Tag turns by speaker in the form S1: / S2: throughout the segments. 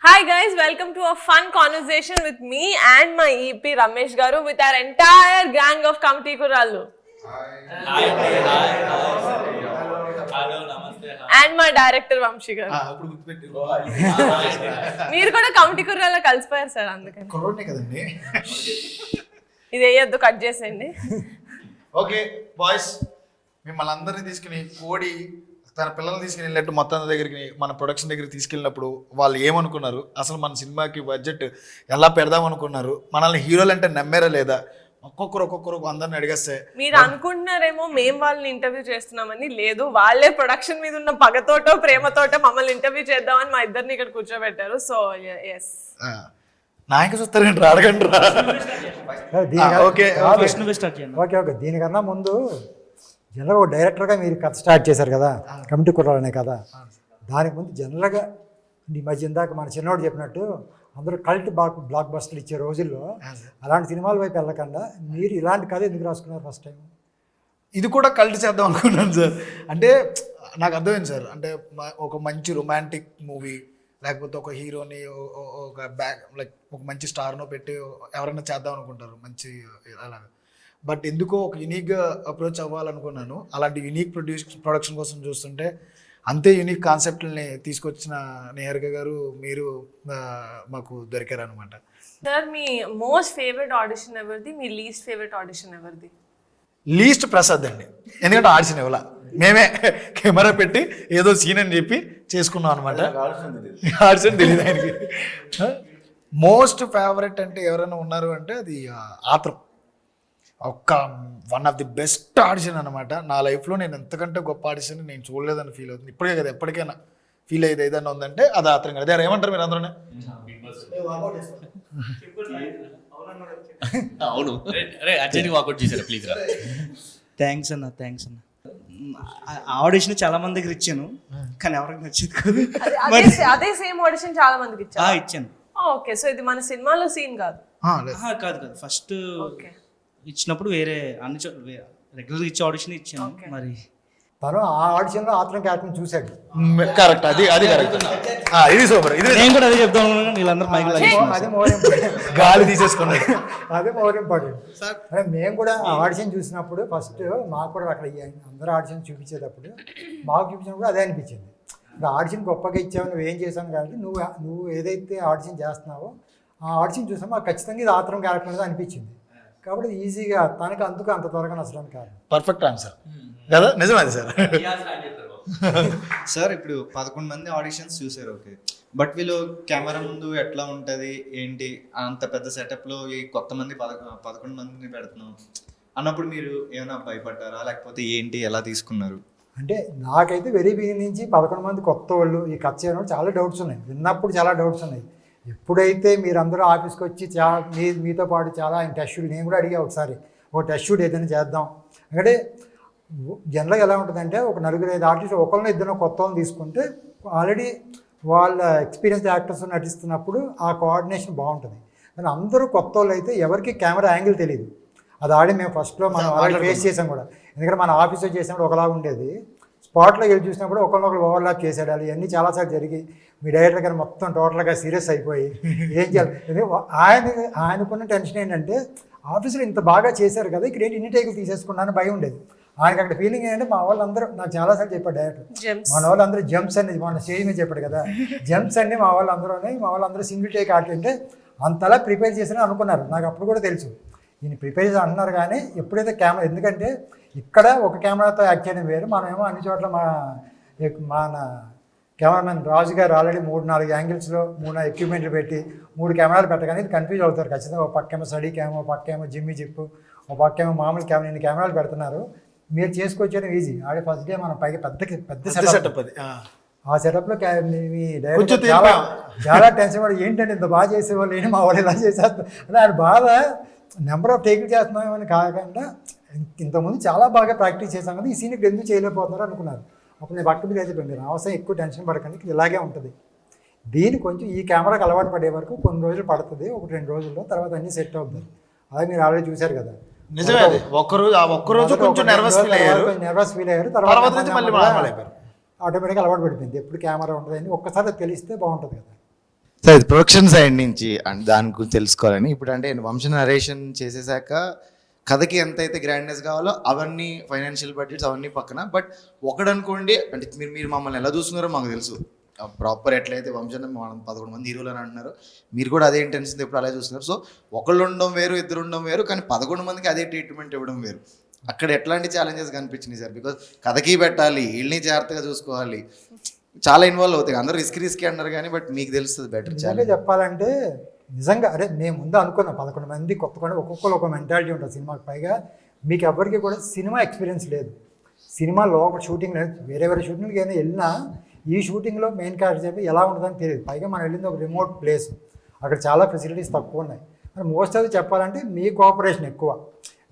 S1: Hi guys, welcome to a fun conversation with me and my EP Ramesh Garu with our entire gang of Kamti Kurallu.
S2: Hi. Hello, namaste.
S1: And my director Vamshi Garu. మీరు కూడా committee కుర్రాలో కలిసిపోయారు sir, అందుకని
S3: కొరోనే కదండి.
S1: ఇది వేయొద్దు, cut చేసేయండి.
S3: Okay boys, మిమ్మల్ని అందరినీ తీసుకుని కోడి తన పిల్లల్ని తీసుకుని వెళ్ళినట్టు మొత్తం దగ్గరికి మన ప్రొడక్షన్ దగ్గరికి తీసుకెళ్ళినప్పుడు వాళ్ళు ఏమనుకున్నారు, అసలు మన సినిమాకి బడ్జెట్ ఎలా పెడదాం అనుకున్నారు, మనల్ని హీరోలు అంటే నమ్మారా లేదా, ఒక్కొక్కరు అందరిని అడిగేస్తే
S1: మీరు అనుకుంటున్నారేమో మేము వాళ్ళని ఇంటర్వ్యూ చేస్తున్నామని. లేదు, వాళ్ళే ప్రొడక్షన్ మీద ఉన్న పగతోటో ప్రేమతోటో మమ్మల్ని ఇంటర్వ్యూ చేద్దామని మా ఇద్దరిని ఇక్కడ కూర్చోబెట్టారు. సో ఎస్,
S3: నాయక చూస్తారండి, అడగండి రా. ఓకే
S4: ఓకే దీనికన్నా ముందు జనరల్గా ఒక డైరెక్టర్గా మీరు కథ స్టార్ట్ చేశారు కదా, కమిటీ కుర్రాలనే కదా. దానికి ముందు జనరల్గా ఈ మధ్య ఇందాక మన చిన్నోడు చెప్పినట్టు అందరూ కల్ట్ బ్లాక్ బస్టర్లు ఇచ్చే రోజుల్లో అలాంటి సినిమాల వైపు వెళ్ళకుండా మీరు ఇలాంటి కథ ఎందుకు రాసుకున్నారు ఫస్ట్ టైం?
S3: ఇది కూడా కల్ట్ చేద్దాం అనుకున్నాను సార్. అంటే నాకు అర్థమైంది సార్, అంటే ఒక మంచి రొమాంటిక్ మూవీ లేకపోతే ఒక హీరోని ఒక లైక్ ఒక మంచి స్టార్నో పెట్టి ఎవరైనా చేద్దాం అనుకుంటారు మంచి అలాగా. బట్ ఎందుకో ఒక యూనిక్గా అప్రోచ్ అవ్వాలనుకున్నాను. అలాంటి యూనిక్ ప్రొడక్షన్ కోసం చూస్తుంటే అంతే యూనిక్ కాన్సెప్ట్ని తీసుకొచ్చిన నిహారిక గారు మీరు మాకు దొరికారు అనమాట.
S1: సార్, మీ మోస్ట్ ఫేవరెట్ ఆడిషన్ ఎవరిది, మీ లీస్ట్ ఫేవరెట్ ఆడిషన్ ఎవరిది?
S3: లీస్ట్ ప్రసాద్ అండి, ఎందుకంటే ఆడిషన్ ఇవ్వాల, మేమే కెమెరా పెట్టి ఏదో సీన్ అని చెప్పి చేసుకున్నాం అనమాట. ఆడిషన్ తెలియదు ఆయనకి. మోస్ట్ ఫేవరెట్ అంటే ఎవరైనా ఉన్నారు అంటే అది ఆత్రం. One of the best audition అనమాట. నా లైఫ్లో నేను ఎంతకంటే గొప్ప ఆడిషన్ నేను చూడలేదని ఫీల్ అవుతుంది ఇప్పటికే కదా. ఎప్పటికైనా ఫీల్ అయ్యేది ఏదైనా ఉందంటే అది ఆత్రం కదా. అదే ఏమంటారు మీరు అందరూ?
S2: అవును, అర్జెంట్గా వాకౌట్ చేశారు ప్లీజ్ రా.
S5: థ్యాంక్స్ అన్న. ఆడిషన్ చాలా మంది దగ్గర ఇచ్చాను, కానీ ఎవరికి నచ్చింది కాదు.
S1: అదే సేమ్ ఆడిషన్ చాలా మందికి
S5: ఇచ్చాను.
S1: ఓకే, సో ఇది మన సినిమాలో సీన్ కాదు.
S5: కాదు ఫస్ట్ ఇచ్చినప్పుడు వేరే అన్ని రెగ్యులర్ ఇచ్చే ఆడిషన్ ఇచ్చాను. మరి
S4: తను ఆ ఆడిషన్లో ఆత్రం క్యారెక్టర్ని చూశాడు.
S3: కరెక్ట్, అది కరెక్ట్. ఇది సూపర్. ఇది
S5: నేను కూడా అదే చెప్తాను, వీళ్ళందరూ మైక్
S4: అదే మోర్ ఇంపార్టెంట్.
S3: గాలి తీసేసుకున్నాడు.
S4: అదే మోర్ ఇంపార్టెంట్. మేము కూడా ఆ ఆడిషన్ చూసినప్పుడు ఫస్ట్ మాకు కూడా అక్కడ అందరూ ఆడిషన్ చూపించేటప్పుడు మాకు చూపించినప్పుడు అదే అనిపించింది. ఇంకా ఆడిషన్ గొప్పగా ఇచ్చావు, నువ్వు ఏం చేసావు కాబట్టి నువ్వు ఏదైతే ఆడిషన్ చేస్తున్నావో ఆ ఆడిషన్ చూసామో మాకు ఖచ్చితంగా ఇది ఆత్రం క్యారెక్టర్ అనేది అనిపించింది. కాబట్టి ఈజీగా తనకి అందుకు అంత త్వరగా నచ్చడానికి కాదు.
S3: పర్ఫెక్ట్ ఆన్సర్ కదా, నిజమది సార్.
S6: సార్ ఇప్పుడు 11 మంది ఆడిషన్స్ చూసారు, ఓకే. బట్ వీళ్ళు కెమెరా ముందు ఎట్లా ఉంటుంది ఏంటి, అంత పెద్ద సెటప్లో ఈ కొత్త మంది 11 మందిని పెడుతున్నాం అన్నప్పుడు మీరు ఏమైనా భయపడ్డారా, లేకపోతే ఏంటి, ఎలా తీసుకున్నారు?
S4: అంటే నాకైతే వెరీ బిగినింగ్ నుంచి 11 మంది కొత్త వాళ్ళు ఈ కథ చేయడం చాలా డౌట్స్ ఉన్నాయి. విన్నప్పుడు చాలా డౌట్స్ ఉన్నాయి. ఎప్పుడైతే మీరందరూ ఆఫీస్కి వచ్చి మీతో పాటు చాలా టెస్ట్ షూట్, నేను కూడా అడిగా ఒకసారి ఒక టెస్ట్ షూట్ ఏదైనా చేద్దాం అంటే జనరల్గా ఎలా ఉంటుందంటే ఒక 4-5 ఆర్టిస్ట్ ఒకరిని ఇద్దరు కొత్త వాళ్ళని తీసుకుంటే ఆల్రెడీ వాళ్ళ ఎక్స్పీరియన్స్ యాక్టర్స్ నటిస్తున్నప్పుడు ఆ కోఆర్డినేషన్ బాగుంటుంది. కానీ అందరూ కొత్త వాళ్ళు అయితే ఎవరికి కెమెరా యాంగిల్ తెలియదు. అది ఆడి మేము ఫస్ట్లో మనం ఆల్రెడీ ఫేస్ చేసాం కూడా. ఎందుకంటే మన ఆఫీస్లో చేసినప్పుడు ఒకలాగా ఉండేది, స్పాట్లో వెళ్ళి చూసినప్పుడు ఒకరినొకరు ఓవర్లాప్ చేసేయాలి. ఇవన్నీ చాలాసార్లు జరిగి మీ డైరెక్టర్ గారు మొత్తం టోటల్గా సీరియస్ అయిపోయి ఏం చేయాలి. ఆయనకున్న టెన్షన్ ఏంటంటే ఆఫీసులో ఇంత బాగా చేశారు కదా, ఇక్కడ ఏంటి ఇన్ని టేకులు తీసేసుకున్నాను భయం ఉండేది. ఆయనకి అక్కడ ఫీలింగ్ ఏంటంటే మా వాళ్ళందరూ, నాకు చాలాసార్లు చెప్పాడు డైరెక్టర్, మన వాళ్ళందరూ జంప్స్ అనేది మన స్టేజ్ మీద చెప్పాడు కదా, జంప్స్ అన్నీ మా వాళ్ళందరూ సింగిల్ టేక్ ఆడుతుంటే అంతలా ప్రిపేర్ చేశారని అనుకున్నారు. నాకు అప్పుడు కూడా తెలుసు ఈయన ప్రిపేర్ చేసి అంటున్నారు. కానీ ఎప్పుడైతే కెమెరా, ఎందుకంటే ఇక్కడ ఒక కెమెరాతో యాక్ట్ చేయడం వేరు, మనమేమో అన్ని చోట్ల మన కెమెరామెన్ రాజు గారు ఆల్రెడీ 3-4 యాంగిల్స్లో 3 ఎక్విప్మెంట్లు పెట్టి 3 కెమెరాలు పెట్టగానే ఇది కన్ఫ్యూజ్ అవుతారు ఖచ్చితంగా. ఒక పక్కేమో స్టడీ క్యామ్, ఒక పక్కేమో జిమ్మి జిప్పు, ఒక పక్కేమో మామూలు కెమెరా, ఇన్ని కెమెరాలు పెడుతున్నారు. మీరు చేసుకొచ్చేయడం ఈజీ. ఆడే ఫస్ట్ డే మనం పైగా పెద్ద సెటప్ అది. ఆ సెటప్లో మీ డైరెక్టర్ చాలా టెన్షన్ పడి ఏంటంటే ఇంత బాగా చేసేవాళ్ళు ఏంటి మా వాళ్ళు ఇలా చేసేస్తారు అంటే ఆయన బాధ నెంబర్ ఆఫ్ టేకులు చేస్తున్నామని కాకుండా ఇంతకుముందు చాలా బాగా ప్రాక్టీస్ చేశాం కదా, ఈ సీన్ ఇక్కడ ఎందుకు చేయలేకపోతున్నారు అనుకున్నారు. అప్పుడు నేను పక్క మీద అయితే మీరు అవసరం ఎక్కువ టెన్షన్ పడకండి, ఇలాగే ఉంటుంది. దీన్ని కొంచెం ఈ కెమెరాకి అలవాటు పడే వరకు కొన్ని రోజులు పడుతుంది, 1-2 రోజుల్లో, తర్వాత అన్నీ సెట్ అవుతుంది. అదే మీరు ఆల్రెడీ చూశారు కదా.
S3: నిజమే, ఒక్కరోజు కొంచెం నర్వస్ ఫీల్ అయ్యారు, తర్వాత
S4: ఆటోమేటిక్గా అలవాటు పడిపోయింది. ఎప్పుడు కెమెరా ఉంటుంది అని ఒక్కసారి తెలిస్తే బాగుంటుంది కదా.
S6: సార్ ఇది ప్రొడక్షన్ సైడ్ నుంచి అండ్ దాని గురించి తెలుసుకోవాలని ఇప్పుడు అంటే వంశ నరేషన్ చేసేసాక కథకి ఎంత అయితే గ్రాండ్నెస్ కావాలో అవన్నీ ఫైనాన్షియల్ బడ్జెట్స్ అవన్నీ పక్కన, బట్ ఒకడనుకోండి అంటే మీరు మమ్మల్ని ఎలా చూస్తున్నారో మాకు తెలుసు, ప్రాపర్ ఎట్లయితే వంశం మనం 11 మంది హీరోలు అని అంటున్నారు, మీరు కూడా అదే ఇంటెన్షన్ ఎప్పుడు అలాగే చూస్తున్నారు. సో ఒకళ్ళు ఉండడం వేరు, ఇద్దరు ఉండడం వేరు, కానీ 11 మందికి అదే ట్రీట్మెంట్ ఇవ్వడం వేరు. అక్కడ ఎట్లాంటి ఛాలెంజెస్ కనిపించినాయి సార్? బికాజ్ కథకి పెట్టాలి, వీళ్ళని జాగ్రత్తగా చూసుకోవాలి, చాలా ఇన్వాల్వ్ అవుతాయి. అందరూ రిస్క్ అన్నారు కానీ బట్ మీకు తెలుస్తుంది బెటర్.
S4: నిజంగా చెప్పాలంటే నిజంగా అరే నేను ముందు అనుకున్నా 11 మంది కొత్త ఒక్కొక్కరు ఒక మెంటాలిటీ ఉంటుంది సినిమాకి. పైగా మీకు ఎవరికి కూడా సినిమా ఎక్స్పీరియన్స్ లేదు, సినిమా లోపల షూటింగ్ లేదు. వేరే షూటింగ్కి అయినా వెళ్ళినా ఈ షూటింగ్లో మెయిన్ క్యారెక్టర్ చెప్పి ఎలా ఉంటుందని తెలియదు. పైగా మనం వెళ్ళింది ఒక రిమోట్ ప్లేస్, అక్కడ చాలా ఫెసిలిటీస్ తక్కువ ఉన్నాయి. మరి మోస్ట్ ఆఫ్ చెప్పాలంటే మీ కోఆపరేషన్ ఎక్కువ.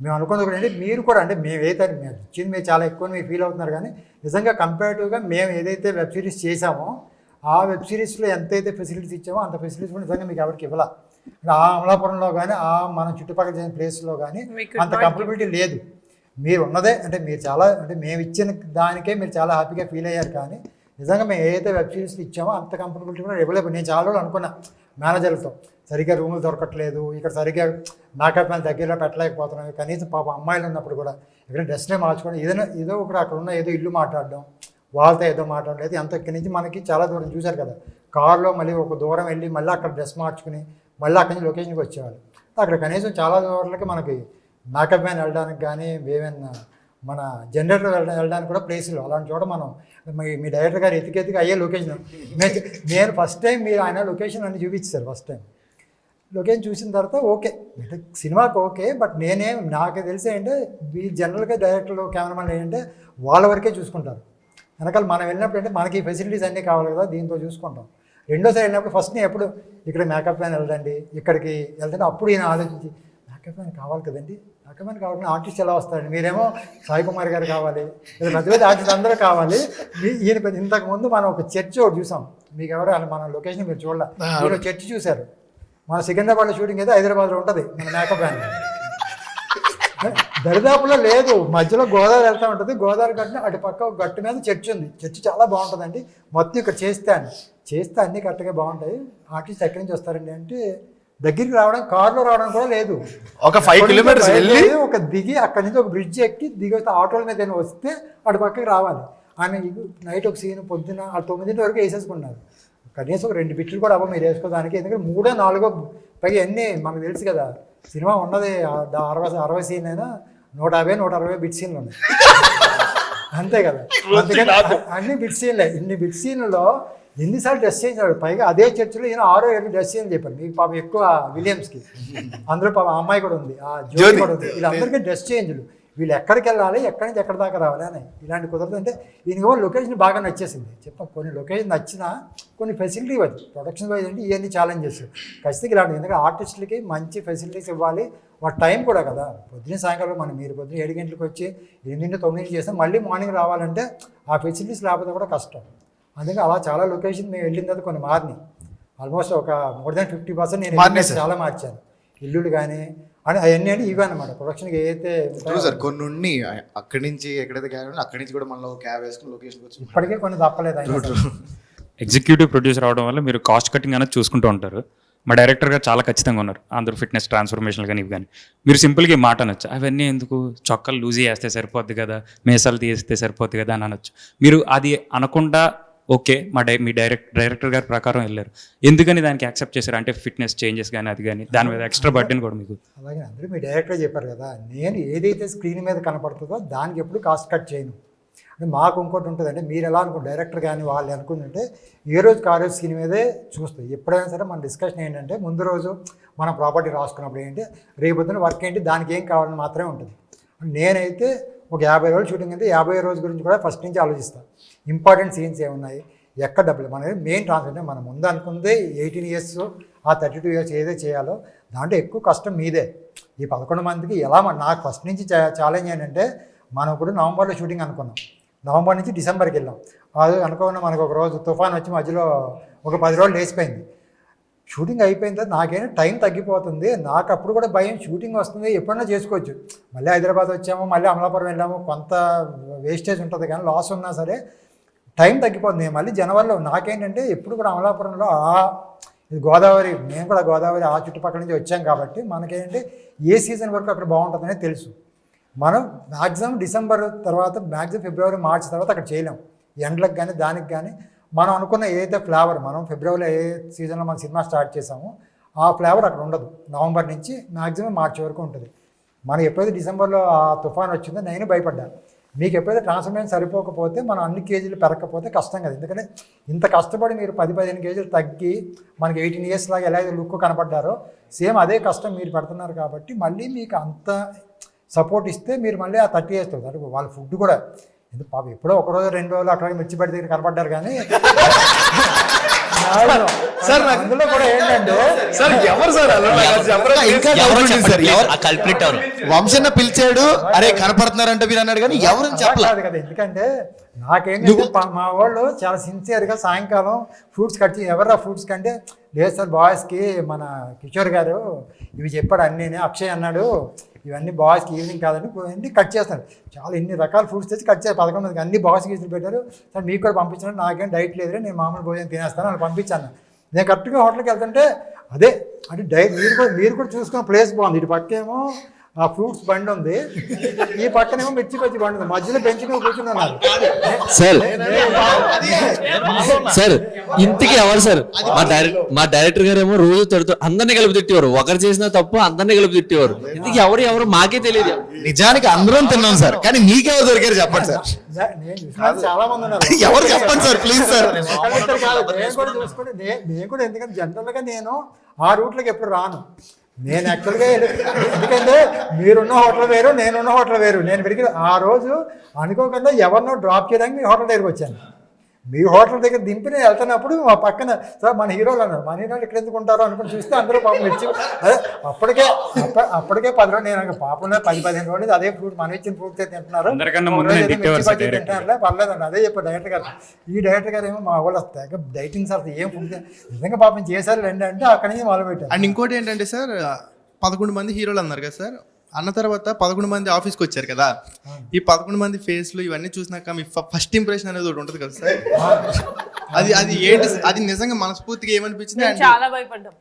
S4: మేము అనుకున్నది ఒకటి అంటే మీరు కూడా అంటే మేము ఏదైతే మేము ఇచ్చింది మీరు చాలా ఎక్కువ మీరు ఫీల్ అవుతున్నారు, కానీ నిజంగా కంపేరిటివ్గా మేము ఏదైతే వెబ్ సిరీస్ చేసామో ఆ వెబ్ సిరీస్లో ఎంతైతే ఫెసిలిటీస్ ఇచ్చామో అంత ఫెసిలిటీస్ కూడా నిజంగా మీకు ఎవరికి ఇవ్వాల. అంటే ఆ అమలాపురంలో కానీ ఆ మనం చుట్టుపక్కల చేసిన ప్లేస్లో కానీ అంత కంఫర్టబిలిటీ లేదు. మీరు ఉన్నదే అంటే మీరు చాలా అంటే మేము ఇచ్చిన దానికే మీరు చాలా హ్యాపీగా ఫీల్ అయ్యారు, కానీ నిజంగా మేము ఏదైతే వెబ్ సిరీస్లో ఇచ్చామో అంత కంఫర్టబిలిటీ కూడా ఇవ్వలేదు. నేను చాలా రోజులు అనుకున్నా మేనేజర్లతో సరిగ్గా రూములు దొరకట్లేదు, ఇక్కడ సరిగ్గా మేకప్ మ్యాన్ దగ్గరలో పెట్టలేకపోతున్నాం, కనీసం పాప అమ్మాయిలు ఉన్నప్పుడు కూడా ఇక్కడ డ్రెస్నే మార్చుకోవడం, ఏదో ఒకటి అక్కడ ఉన్న ఏదో ఇల్లు మాట్లాడడం, వాళ్ళతో ఏదో మాట్లాడలేదు. అంత ఇక్కడి నుంచి మనకి చాలా దూరం చూశారు కదా, కారులో మళ్ళీ ఒక దూరం వెళ్ళి మళ్ళీ అక్కడ డ్రెస్ మార్చుకుని మళ్ళీ అక్కడి నుంచి లొకేషన్కి వచ్చేవాళ్ళు. అక్కడ కనీసం చాలా దూరాలకి మనకి మేకప్ మ్యాన్ వెళ్ళడానికి కానీ ఏమైనా మన జనరేటర్ వెళ్ళడానికి కూడా ప్లేసులు అలాంటి చోట మనం మీ డైరెక్టర్ గారు ఎతికి అయ్యే లొకేషన్. నేను ఫస్ట్ టైం మీరు ఆయన లొకేషన్ అన్ని చూపించారు. ఫస్ట్ టైం లొకేషన్ చూసిన తర్వాత ఓకే సినిమాకి ఓకే, బట్ నాకు తెలిసి ఏంటంటే ఈ జనరల్గా డైరెక్టర్లు కెమెరామెన్ ఏంటంటే వాళ్ళ వరకే చూసుకుంటారు. వెనకాల మనం వెళ్ళినప్పుడు అంటే మనకి ఫెసిలిటీస్ అన్నీ కావాలి కదా, దీంతో చూసుకుంటాం. రెండోసారి వెళ్ళినప్పుడు ఫస్ట్ నేను ఎప్పుడు ఇక్కడ మేకప్ మ్యాన్ వెళ్ళండి, ఇక్కడికి వెళ్తుంటే అప్పుడు ఈయన ఆలోచించి మేకప్ మ్యాన్ కావాలి కదండి, మేకప్ మ్యాన్ కావాలని ఆర్టిస్ట్ ఎలా వస్తారండి, మీరేమో సాయి కుమార్ గారు కావాలి, లేదా పెద్ద పెద్ద ఆర్టిస్ట్ అందరూ కావాలి. ఈయన ఇంతకుముందు మనం ఒక చర్చ్ ఒకటి చూసాం, మీకు ఎవరు మన లొకేషన్ మీరు చూడాలి, మీరు చర్చ్ చూశారు. మన సికింద్రాబాద్లో షూటింగ్ అయితే హైదరాబాద్లో ఉంటుంది మన మేకప్ మ్యాన్. దరిదాపులో లేదు, మధ్యలో గోదావరి వెళ్తూ ఉంటుంది, గోదావరి కట్టిన అటు పక్క ఒక గట్టు మీద చర్చ్ ఉంది, చర్చ్ చాలా బాగుంటుందండి. మొత్తం ఇక్కడ చేస్తే అన్నీ కరెక్ట్గా బాగుంటాయి. ఆర్టిస్ట్ ఎక్కడి నుంచి వస్తారండి అంటే దగ్గరికి రావడం కారులో రావడం కూడా లేదు,
S3: ఒక 5 కిలోమీటర్స్ వెళ్ళి
S4: ఒక దిగి అక్కడి నుంచి ఒక బ్రిడ్జ్ ఎక్కి దిగి వస్తే ఆటోల మీద వస్తే అటు పక్కకి రావాలి. ఆమె నైట్ ఒక సీన్ పొద్దున్న 9 వరకు వేసేసుకున్నారు. కనీసం ఒక 2 బిట్లు కూడా మీరు వేసుకోవడానికి, ఎందుకంటే 3, 4 పైగా అన్నీ మనకు తెలుసు కదా, సినిమా ఉన్నది 60 సీన్ అయినా 150, 160 బిట్ సీన్లు ఉన్నాయి అంతే కదా. అందుకని అన్ని బిట్ సీన్లే. ఇన్ని బిట్ సీన్లలో ఎన్నిసార్లు డ్రెస్ చేయించాడు. పైగా అదే చర్చిలో ఈయన 6 or 7 డ్రెస్ చేయని చెప్పారు. మీకు పాపం ఎక్కువ విలియమ్స్కి, అందులో పాపం అమ్మాయి కూడా ఉంది, ఆ జ్యోతి కూడా ఉంది, వీళ్ళందరికీ డ్రెస్ చేంజ్లు. వీళ్ళు ఎక్కడికి వెళ్ళాలి, ఎక్కడి నుంచి ఎక్కడి దాకా రావాలి అని ఇలాంటి కుదరదు. అంటే ఈయనకి కూడా లొకేషన్ బాగా నచ్చేసింది. కొన్ని లొకేషన్ నచ్చినా కొన్ని ఫెసిలిటీ వచ్చి ప్రొడక్షన్ వైజ్ అంటే ఇవన్నీ ఛాలెంజెస్ ఖచ్చితంగా ఇలాంటి. ఎందుకంటే ఆర్టిస్టులకి మంచి ఫెసిలిటీస్ ఇవ్వాలి, వాళ్ళ టైం కూడా కదా. పొద్దున్న సాయంకాలం మీరు పొద్దున్న 7 గంటలకు వచ్చి 8, 9 చేస్తే మళ్ళీ మార్నింగ్ రావాలంటే ఆ ఫెసిలిటీస్ లేకపోతే కూడా కష్టం. అందుకే అలా చాలా లొకేషన్ మేము వెళ్ళిన తర్వాత కొన్ని మారినాయి. ఆల్మోస్ట్ ఒక more than 50% నేను చాలా మార్చాను. ఇల్లులు కానీ అని అవన్నీ అంటే ఇవే అనమాట ప్రొడక్షన్కి ఏదైతే
S6: సార్ కొన్ని ఉండి అక్కడి నుంచి ఎక్కడైతే క్యాబ్ అక్కడి నుంచి కూడా మళ్ళీ క్యాబ్ వేసుకుని లొకేషన్కి వచ్చి
S4: ఇప్పటికే కొన్ని తప్పలేదు.
S7: ఎగ్జిక్యూటివ్ ప్రొడ్యూసర్ అవడం వల్ల మీరు కాస్ట్ కటింగ్ అనేది చూసుకుంటూ ఉంటారు. మా డైరెక్టర్గా చాలా ఖచ్చితంగా ఉన్నారు, అందరూ ఫిట్నెస్ ట్రాన్స్ఫర్మేషన్ కానీ ఇవి కానీ. మీరు సింపుల్గా మాట అనొచ్చు, అవన్నీ ఎందుకు చొక్కలు లూజీ వేస్తే సరిపోద్ది కదా, మేసాలు తీస్తే సరిపోద్ది కదా అని అనొచ్చు. మీరు అది అనకుండా ఓకే మీ డైరెక్టర్ గారి ప్రకారం వెళ్ళారు, ఎందుకని దానికి యాక్సెప్ట్ చేశారు? అంటే ఫిట్నెస్ చేంజెస్ కానీ అది కానీ దాని మీద ఎక్స్ట్రా బర్డెన్ కూడా మీకు.
S4: అలాగే అందరూ మీ డైరెక్టర్ చెప్పారు కదా, నేను ఏదైతే స్క్రీన్ మీద కనపడుతుందో దానికి ఎప్పుడు కాస్ట్ కట్ చేయను. అంటే మాకు ఇంకోటి ఉంటుంది, అంటే మీరు ఎలా అనుకో డైరెక్టర్ కానీ వాళ్ళు అనుకుంటుంటే ఏ రోజు ఆ రోజు స్క్రీన్ మీదే చూస్తాయి. ఎప్పుడైనా సరే మన డిస్కషన్ ఏంటంటే ముందు రోజు మనం ప్రాపర్టీ రాసుకున్నప్పుడు ఏంటి, రేపొద్దున వర్క్ ఏంటి, దానికి ఏం కావాలని మాత్రమే ఉంటుంది. నేనైతే ఒక 50 రోజులు షూటింగ్ అయితే 50 రోజు గురించి కూడా ఫస్ట్ నుంచి ఆలోచిస్తాను. ఇంపార్టెంట్ సీన్స్ ఏమున్నాయి, ఎక్కడ డబ్బులు, మన మెయిన్ ట్రాన్స్ఫర్ అంటే మనం ముందు అనుకుందే 18 years ఆ 32 years ఏదో చేయాలో దాంట్లో ఎక్కువ కష్టం మీదే. ఈ 11 మందికి ఎలా నాకు ఫస్ట్ నుంచి ఛాలెంజ్ ఏంటంటే, మనం ఇప్పుడు నవంబర్లో షూటింగ్ అనుకున్నాం, నవంబర్ నుంచి డిసెంబర్కి వెళ్ళాం. అది అనుకోకుండా మనకు ఒక రోజు తుఫాన్ వచ్చి మధ్యలో ఒక 10 రోజులు లేచిపోయింది. షూటింగ్ అయిపోయిన తర్వాత నాకేనా టైం తగ్గిపోతుంది, నాకు అప్పుడు కూడా భయం షూటింగ్ వస్తుంది ఎప్పుడన్నా చేసుకోవచ్చు. మళ్ళీ హైదరాబాద్ వచ్చాము, మళ్ళీ అమలాపురం వెళ్ళాము, కొంత వేస్టేజ్ ఉంటుంది కానీ లాస్ ఉన్నా సరే టైం తగ్గిపోతుంది. మళ్ళీ జనవరిలో నాకేంటంటే ఎప్పుడు కూడా అమలాపురంలో ఇది గోదావరి, మేము కూడా గోదావరి ఆ చుట్టుపక్కల నుంచి వచ్చాం కాబట్టి మనకేంటి ఏ సీజన్ వరకు అక్కడ బాగుంటుందనే తెలుసు. మనం మ్యాక్సిమం డిసెంబర్ తర్వాత మ్యాక్సిమం ఫిబ్రవరి మార్చి తర్వాత అక్కడ చేయలేం. ఎండలకు కానీ దానికి కానీ మనం అనుకున్న ఏదైతే ఫ్లేవర్ మనం ఫిబ్రవరిలో ఏ సీజన్లో మనం సినిమా స్టార్ట్ చేసామో ఆ ఫ్లేవర్ అక్కడ ఉండదు. నవంబర్ నుంచి మ్యాక్సిమం మార్చి వరకు ఉంటుంది. మనం ఎప్పుడైతే డిసెంబర్లో ఆ తుఫాన్ వచ్చిందో నేను భయపడ్డాను. మీకు ఎప్పుడైతే ట్రాన్స్ఫర్మేషన్ సరిపోకపోతే మనం అన్ని కేజీలు పెరగకపోతే కష్టం కదా. ఎందుకంటే ఇంత కష్టపడి మీరు 10-15 కేజీలు తగ్గి మనకి 18 years లాగా ఎలా అయితే లుక్ కనపడ్డారో సేమ్ అదే కష్టం మీరు పెడుతున్నారు కాబట్టి మళ్ళీ మీకు అంత సపోర్ట్ ఇస్తే మీరు మళ్ళీ ఆ 30 years అంటే వాళ్ళ ఫుడ్ కూడా ఎందుకు పాపం ఎప్పుడో 1 రోజు 2 రోజులు అక్కడ మిర్చిపడి దగ్గర కనపడ్డారు కానీ
S3: సార్
S4: అందులో కూడా ఏంటంటే
S3: సార్ ఎవరు సార్
S2: కల్ప్రిట్ ఎవరు?
S8: వంశన్న పిలిచాడు, అరే కనపడుతున్నారంటే మీరు అన్నాడు కానీ ఎవరు చెప్పలేదు
S4: కదా. ఎందుకంటే నాకేంటంటే మా వాళ్ళు చాలా సిన్సియర్గా సాయంకాలం ఫ్రూట్స్ కట్ చేసి ఎవరు ఆ ఫ్రూట్స్ కంటే లేదు సార్ బాయ్స్కి మన కిషోర్ గారు ఇవి చెప్పాడు అన్నీ, అక్షయ్ అన్నాడు ఇవన్నీ బాయ్స్కి ఈవినింగ్ కాదని అన్నీ కట్ చేస్తాడు. చాలా ఇన్ని రకాల ఫ్రూట్స్ తెచ్చి కట్ చేసి 11 మందికి అన్ని బాయ్స్కి ఇచ్చి పెట్టారు. సార్ మీకు కూడా పంపించాను, నాకేం డైట్ లేదు, నేను మామూలు భోజనం తినేస్తాను అని పంపించాను. నేను కరెక్ట్గా హోటల్కి వెళ్తుంటే అదే అంటే డైట్ మీరు కూడా చూసుకున్న ప్లేస్ బాగుంది. ఇటు పక్కేమో ఆ ఫ్రూట్స్ బండి ఉంది, ఈ పక్కనేమో మిర్చి బండి ఉంది, మధ్యలో బెంచ్ మీద కూర్చుని ఉన్నారు.
S9: సార్ ఇంటికి ఎవరు సార్? మా డైరెక్టర్ గారు ఏమో రోజు తడుతూ అందరినీ కలిపి తిట్టేవారు. ఒకరు చేసిన తప్పు అందరినీ కలిపి తిట్టేవారు. ఇంటికి ఎవరు మాకే తెలియదు.
S8: నిజానికి అందరం తిన్నాం సార్, కానీ మీకెవరు దొరికారు చెప్పండి సార్.
S4: నేను చాలా మంది ఉన్నారు.
S8: ఎవరు చెప్పండి సార్ ప్లీజ్ సార్.
S4: నేను కూడా చూసుకుంటే నేను కూడా ఎందుకంటే జనరల్గా నేను ఆ రూట్లోకి ఎప్పుడు రాను. నేను యాక్చువల్గా ఎందుకంటే మీరున్న హోటల్ వేరు, నేనున్న హోటల్ వేరు. నేను పెరిగి ఆ రోజు అనుకోకుండా ఎవరినో డ్రాప్ చేయడానికి మీ హోటల్ దగ్గరికి వచ్చాను. మీ హోటల్ దగ్గర దింపి నేను వెళ్తున్నప్పుడు మా పక్కన సార్ మన హీరోలు అన్నారు, మన హీరోలు ఇక్కడ ఎందుకు ఉంటారో అనుకుని చూస్తే అందరూ పాపం మిర్చి అదే అప్పటికే 10 రోజులు నేను పాపం 10-15 రోజులు అదే ఫ్రూట్ మనం ఇచ్చిన ఫ్రూట్ తింటున్నారు, తింటున్నారులే పర్లేదండి. అదే చెప్పారు డైరెక్టర్ గారు. ఈ డైరెక్టర్ గారు ఏమో మా వాళ్ళు వస్తాయి డైటింగ్ సార్ ఏం ఫుడ్ నిజంగా పాపం చేశారు రండి అంటే అక్కడి నుంచి మొదలు పెట్టారు.
S10: అండ్ ఇంకోటి ఏంటంటే సార్ 11 మంది హీరోలు అన్నారు కదా సార్, అన్న తర్వాత 11 మంది ఆఫీస్కి వచ్చారు కదా, ఈ 11 మంది ఫేస్లు ఇవన్నీ చూసినాక మీ ఫస్ట్ ఇంప్రెషన్ అనేది ఒకటి ఉంటుంది కదా సార్, అది ఏంటి? అది నిజంగా మనస్ఫూర్తిగా ఏమనిపించింది?
S1: చాలా భయపడ్డాం.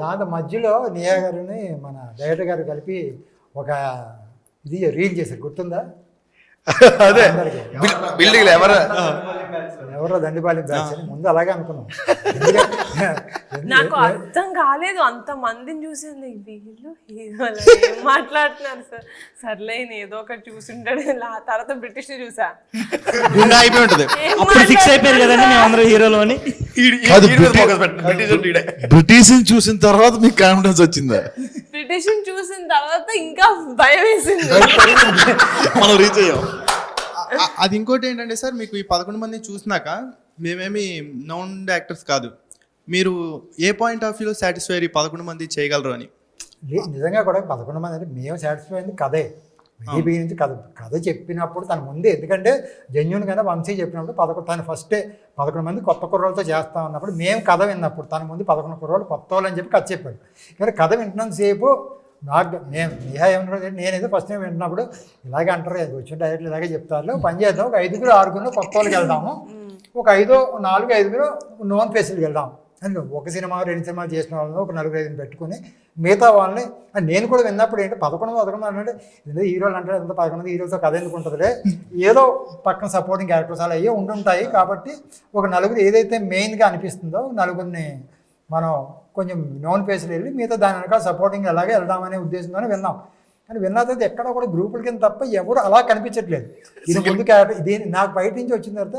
S4: దాంతో మధ్యలో నియా గారిని మన డైరెక్టర్ గారు కలిపి ఒక ఇది రీల్ చేశారు, గుర్తుందా?
S3: అదే బిల్డింగ్
S4: ఎవరో దండిపాలెం బ్యాచ్ అని ముందు అలాగే అనుకున్నాం.
S1: నాకు అర్థం కాలేదు అంత మందిని చూసాను, వీళ్ళు హీరోలు ఏం మాట్లాడుతున్నారు సార్. సర్లే ఏదో ఒకటి చూసింటాడు. తర్వాత బ్రిటిష్ ని చూసా,
S8: అయిపోయి ఉంటుంది.
S5: అప్పుడు ఫిక్స్ అయిపోయారు కదండి మేము అందరూ హీరోలు అని.
S8: బ్రిటిష్ చూసిన తర్వాత మీకు కాన్ఫిడెన్స్ వచ్చిందా?
S1: బ్రిటిష్ చూసిన తర్వాత ఇంకా భయం వేసింది.
S8: మనం రీచ్ అయ్యాం.
S10: అది ఇంకోటి ఏంటంటే సార్, మీకు ఈ 11 మంది చూసినాక మేమేమి నౌన్ యాక్టర్స్ కాదు, మీరు ఏ పాయింట్ ఆఫ్ వ్యూలో సాటిస్ఫై 11 మంది చేయగలరు అని?
S4: నిజంగా కూడా 11 మంది అంటే మేము సాటిస్ఫై అయింది కథే. బీబీ నుంచి కథ చెప్పినప్పుడు తన ముందే, ఎందుకంటే జెన్యున్గానే వంశీ చెప్పినప్పుడు తను ఫస్టే 11 మంది కొత్త కుర్రోళ్ళతో చేస్తా ఉన్నప్పుడు మేము కథ విన్నప్పుడు తన ముందు 11 కుర్రోళ్ళు కొత్త వాళ్ళు అని చెప్పి కథ చెప్పాడు. కానీ కథ వింటున్నంతసేపు నాకు నిహా ఏమన్నా నేనైతే ఫస్ట్ టైం వింటున్నప్పుడు ఇలాగే అంటారు, వచ్చిన డైరెక్ట్లు ఇలాగే చెప్తారు, పని చేద్దాం, ఒక 5-6 కొత్త వాళ్ళకి వెళ్దాము, ఒక 4-5 నోన్ ఫేస్లకి వెళ్దాం అని ఒక సినిమా 2 సినిమాలు చేసిన వాళ్ళని ఒక 4-5 పెట్టుకుని మిగతా వాళ్ళని నేను కూడా విన్నప్పుడు ఏంటి 11 అంటే ఏదో హీరోలు అంటే ఎంత 11 హీరోలతో కథ ఎందుకు ఉంటుందిలే, ఏదో పక్కన సపోర్టింగ్ క్యారెక్టర్స్ అలా అయ్యే ఉంటుంటాయి కాబట్టి ఒక 4 ఏదైతే మెయిన్గా అనిపిస్తుందో 4 మనం కొంచెం నోన్ ఫేస్లు వెళ్ళి మిగతా దాని వెనకాల సపోర్టింగ్ అలాగే వెళ్దామనే ఉద్దేశంతోనే విన్నాం. కానీ విన్న తర్వాత ఎక్కడ కూడా గ్రూపుల కింద తప్ప ఎవరు అలా కనిపించట్లేదు. ఇది ముందు క్యారెక్టర్ దీని నాకు బయట నుంచి వచ్చిన తర్వాత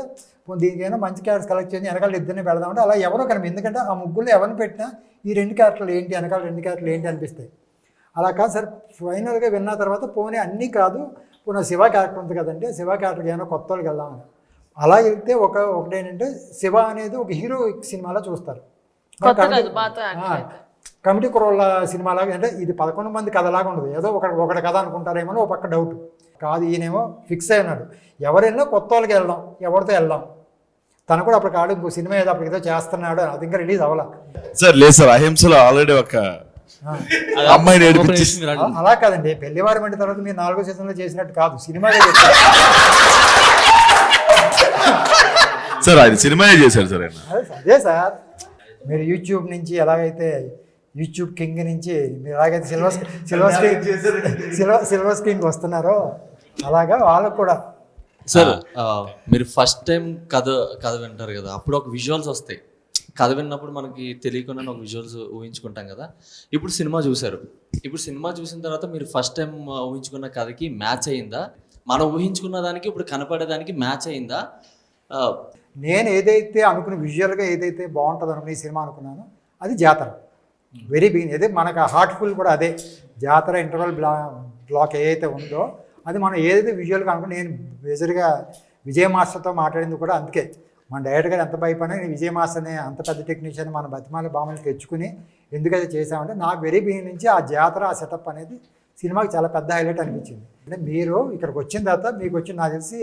S4: దీనికైనా మంచి క్యారెక్టర్స్ కలెక్ట్ చేసి వెనకాల ఇద్దరిని పెడదామంటే అలా ఎవరో కనిపి, ఎందుకంటే ఆ ముగ్గురు ఎవరిని పెట్టినా ఈ 2 క్యారెక్టర్లు ఏంటి వెనకాల 2 క్యారెక్టర్లు ఏంటి అనిపిస్తాయి. అలా కాదు సార్, ఫైనల్గా విన్న తర్వాత పోనీ అన్నీ కాదు, పోనీ శివ క్యారెక్టర్ ఉంది కదంటే శివ క్యారెక్టర్కి ఏమైనా కొత్త వాళ్ళకి వెళ్దామని అలా వెళ్తే ఒకటేంటంటే శివ అనేది ఒక హీరో సినిమాలో చూస్తారు, కమిటీ కుర్రోళ్ళ సినిమాలాగా. అంటే ఇది 11 మంది కథలాగా ఉండదు, ఏదో ఒకటి కథ అనుకుంటారేమో ఒక పక్క డౌట్ కాదు. ఈయనేమో ఫిక్స్ అయినాడు, ఎవరైనా కొత్త వాళ్ళకి వెళ్దాం, ఎవరితో వెళ్దాం. తను కూడా అప్పుడు కాదు ఇంకో సినిమా ఏదో అప్పటికేదో చేస్తున్నాడు, అది ఇంకా రిలీజ్ అవ్వాలా
S8: సార్. లేదు సార్, అహింసలో ఆల్రెడీ ఒక అమ్మాయిని
S4: అలా కాదండి, పెళ్లివారి మంటి తర్వాత మీరు 4వ సీజన్లో చేసినట్టు కాదు, సినిమా
S11: సార్ ఆయన సినిమా చేశారు సార్ ఆయన.
S4: అదే సార్, మీరు యూట్యూబ్ నుంచి ఎలాగైతే యూట్యూబ్ కింగ్ నుంచి మీరు ఎలాగైతే సిల్వర్ స్క్రీన్ వస్తున్నారో అలాగా వాళ్ళకు కూడా.
S9: సార్ మీరు ఫస్ట్ టైం కథ వింటారు కదా, అప్పుడు ఒక విజువల్స్ వస్తాయి. కథ విన్నప్పుడు మనకి తెలియకుండా ఒక విజువల్స్ ఊహించుకుంటాం కదా. ఇప్పుడు సినిమా చూసారు, ఇప్పుడు సినిమా చూసిన తర్వాత మీరు ఫస్ట్ టైం ఊహించుకున్న కథకి మ్యాచ్ అయిందా? మనం ఊహించుకున్న దానికి ఇప్పుడు కనపడేదానికి మ్యాచ్ అయిందా?
S4: నేను ఏదైతే అనుకున్న విజువల్గా ఏదైతే బాగుంటుంది అనుకున్న ఈ సినిమా అనుకున్నానో అది జాతర. వెరీ బిగిన్ అదే మనకు హార్ట్ఫుల్ కూడా అదే జాతర ఇంటర్వల్ బ్లాక్ ఏదైతే ఉందో అది మనం ఏదైతే విజువల్గా అనుకుని నేను బేజర్గా విజయ్ మాస్టర్తో మాట్లాడింది కూడా అందుకే. మన డైరెక్టర్ గారు ఎంత భయపడినా నేను విజయ్ మాస్టర్ని అంత పెద్ద టెక్నీషియన్ మన బతిమాల బామలు తెచ్చుకుని ఎందుకైతే చేసామంటే నాకు వెరీ బిగిన్ నుంచి ఆ జాతర ఆ సెటప్ అనేది సినిమాకి చాలా పెద్ద హైలైట్ అనిపించింది. అంటే మీరు ఇక్కడికి వచ్చిన తర్వాత మీకు వచ్చి నాకు తెలిసి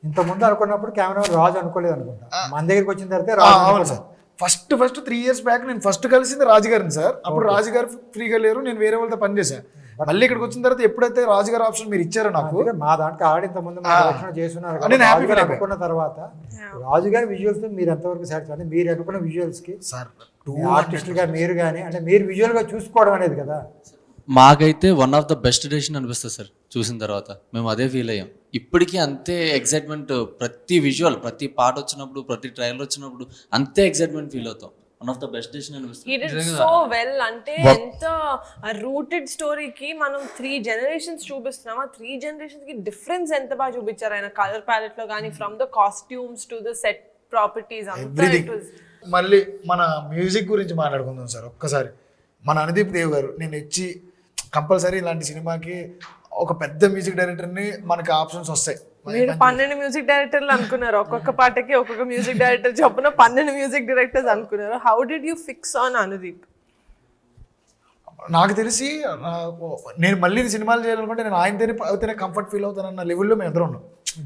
S4: ఇంతకుముందు అనుకున్నప్పుడు కెమెరామెన్ రాజు అనుకోలేదు అనుకుంటా, మన దగ్గరికి వచ్చిన తర్వాత
S3: అవును సార్. ఫస్ట్ 3 years బ్యాక్ నేను ఫస్ట్ కలిసింది రాజుగారిని సార్. అప్పుడు రాజుగారు ఫ్రీగా లేరు, నేను వేరే వాళ్ళతో పనిచేశాను. మళ్ళీ ఇక్కడికి వచ్చిన తర్వాత ఎప్పుడైతే రాజుగారు ఆప్షన్ మీరు ఇచ్చారో నాకు,
S4: మా దాంట్లో ఆడి ఇంతకుముందు చేస్తున్నారు అనుకున్న తర్వాత రాజుగారి విజువల్స్ మీరు ఎంతవరకు సాటిస్ఫై? మీరు అనుకున్న విజువల్స్కి
S3: సార్
S4: ఆర్టిస్టులుగా మీరు కానీ అంటే మీరు విజువల్గా చూసుకోవడం అనేది కదా
S9: మాకైతే one of the best decision అనిపిస్తుంది సార్. చూసిన తర్వాత మేము అదే ఫీల్ అయ్యాం. ఇప్పటికీ అంతే ఎక్సైట్మెంట్, ప్రతి విజువల్ ప్రతి పాట వచ్చినప్పుడు ప్రతి ట్రైలర్ వచ్చినప్పుడు అంతే ఎక్సైట్మెంట్ ఫీల్ అవుతాం. One of the best decision అనిపిస్తుంది.
S1: He did so well. అంటే ఎంత రూటెడ్ స్టోరీకి మనం 3 generations చూపిస్తున్నాం. ఆ 3 generations కి డిఫరెన్స్ ఎంత బాగా చూపించారు ఆయన కలర్ ప్యాలెట్ లో కానీ, from the costumes to the set properties
S3: everything. మళ్ళీ మన మ్యూజిక్ గురించి మాట్లాడుకుందాం సార్ ఒక్కసారి. మన అనుదీప్ దేవ్ గారు నేను ఇచ్చి కంపల్సరీ ఇలాంటి సినిమాకి ఒక పెద్ద మ్యూజిక్ డైరెక్టర్ని మనకి ఆప్షన్స్ వస్తాయి.
S1: మీరు 12 మ్యూజిక్ డైరెక్టర్లు అనుకున్నారు, ఒక్కొక్క పాటకి ఒక్కొక్క మ్యూజిక్ డైరెక్టర్ చొప్పున 12 మ్యూజిక్ డైరెక్టర్స్ అనుకున్నారు. How did you fix on Anudeep?
S3: నాకు తెలిసి నేను మళ్ళీ సినిమాలు చేయాలనుకుంటే నేను ఆయనతోనే కంఫర్ట్ ఫీల్ అవుతానన్న లెవెల్లో మేము ఎదురు ఉన్నాం.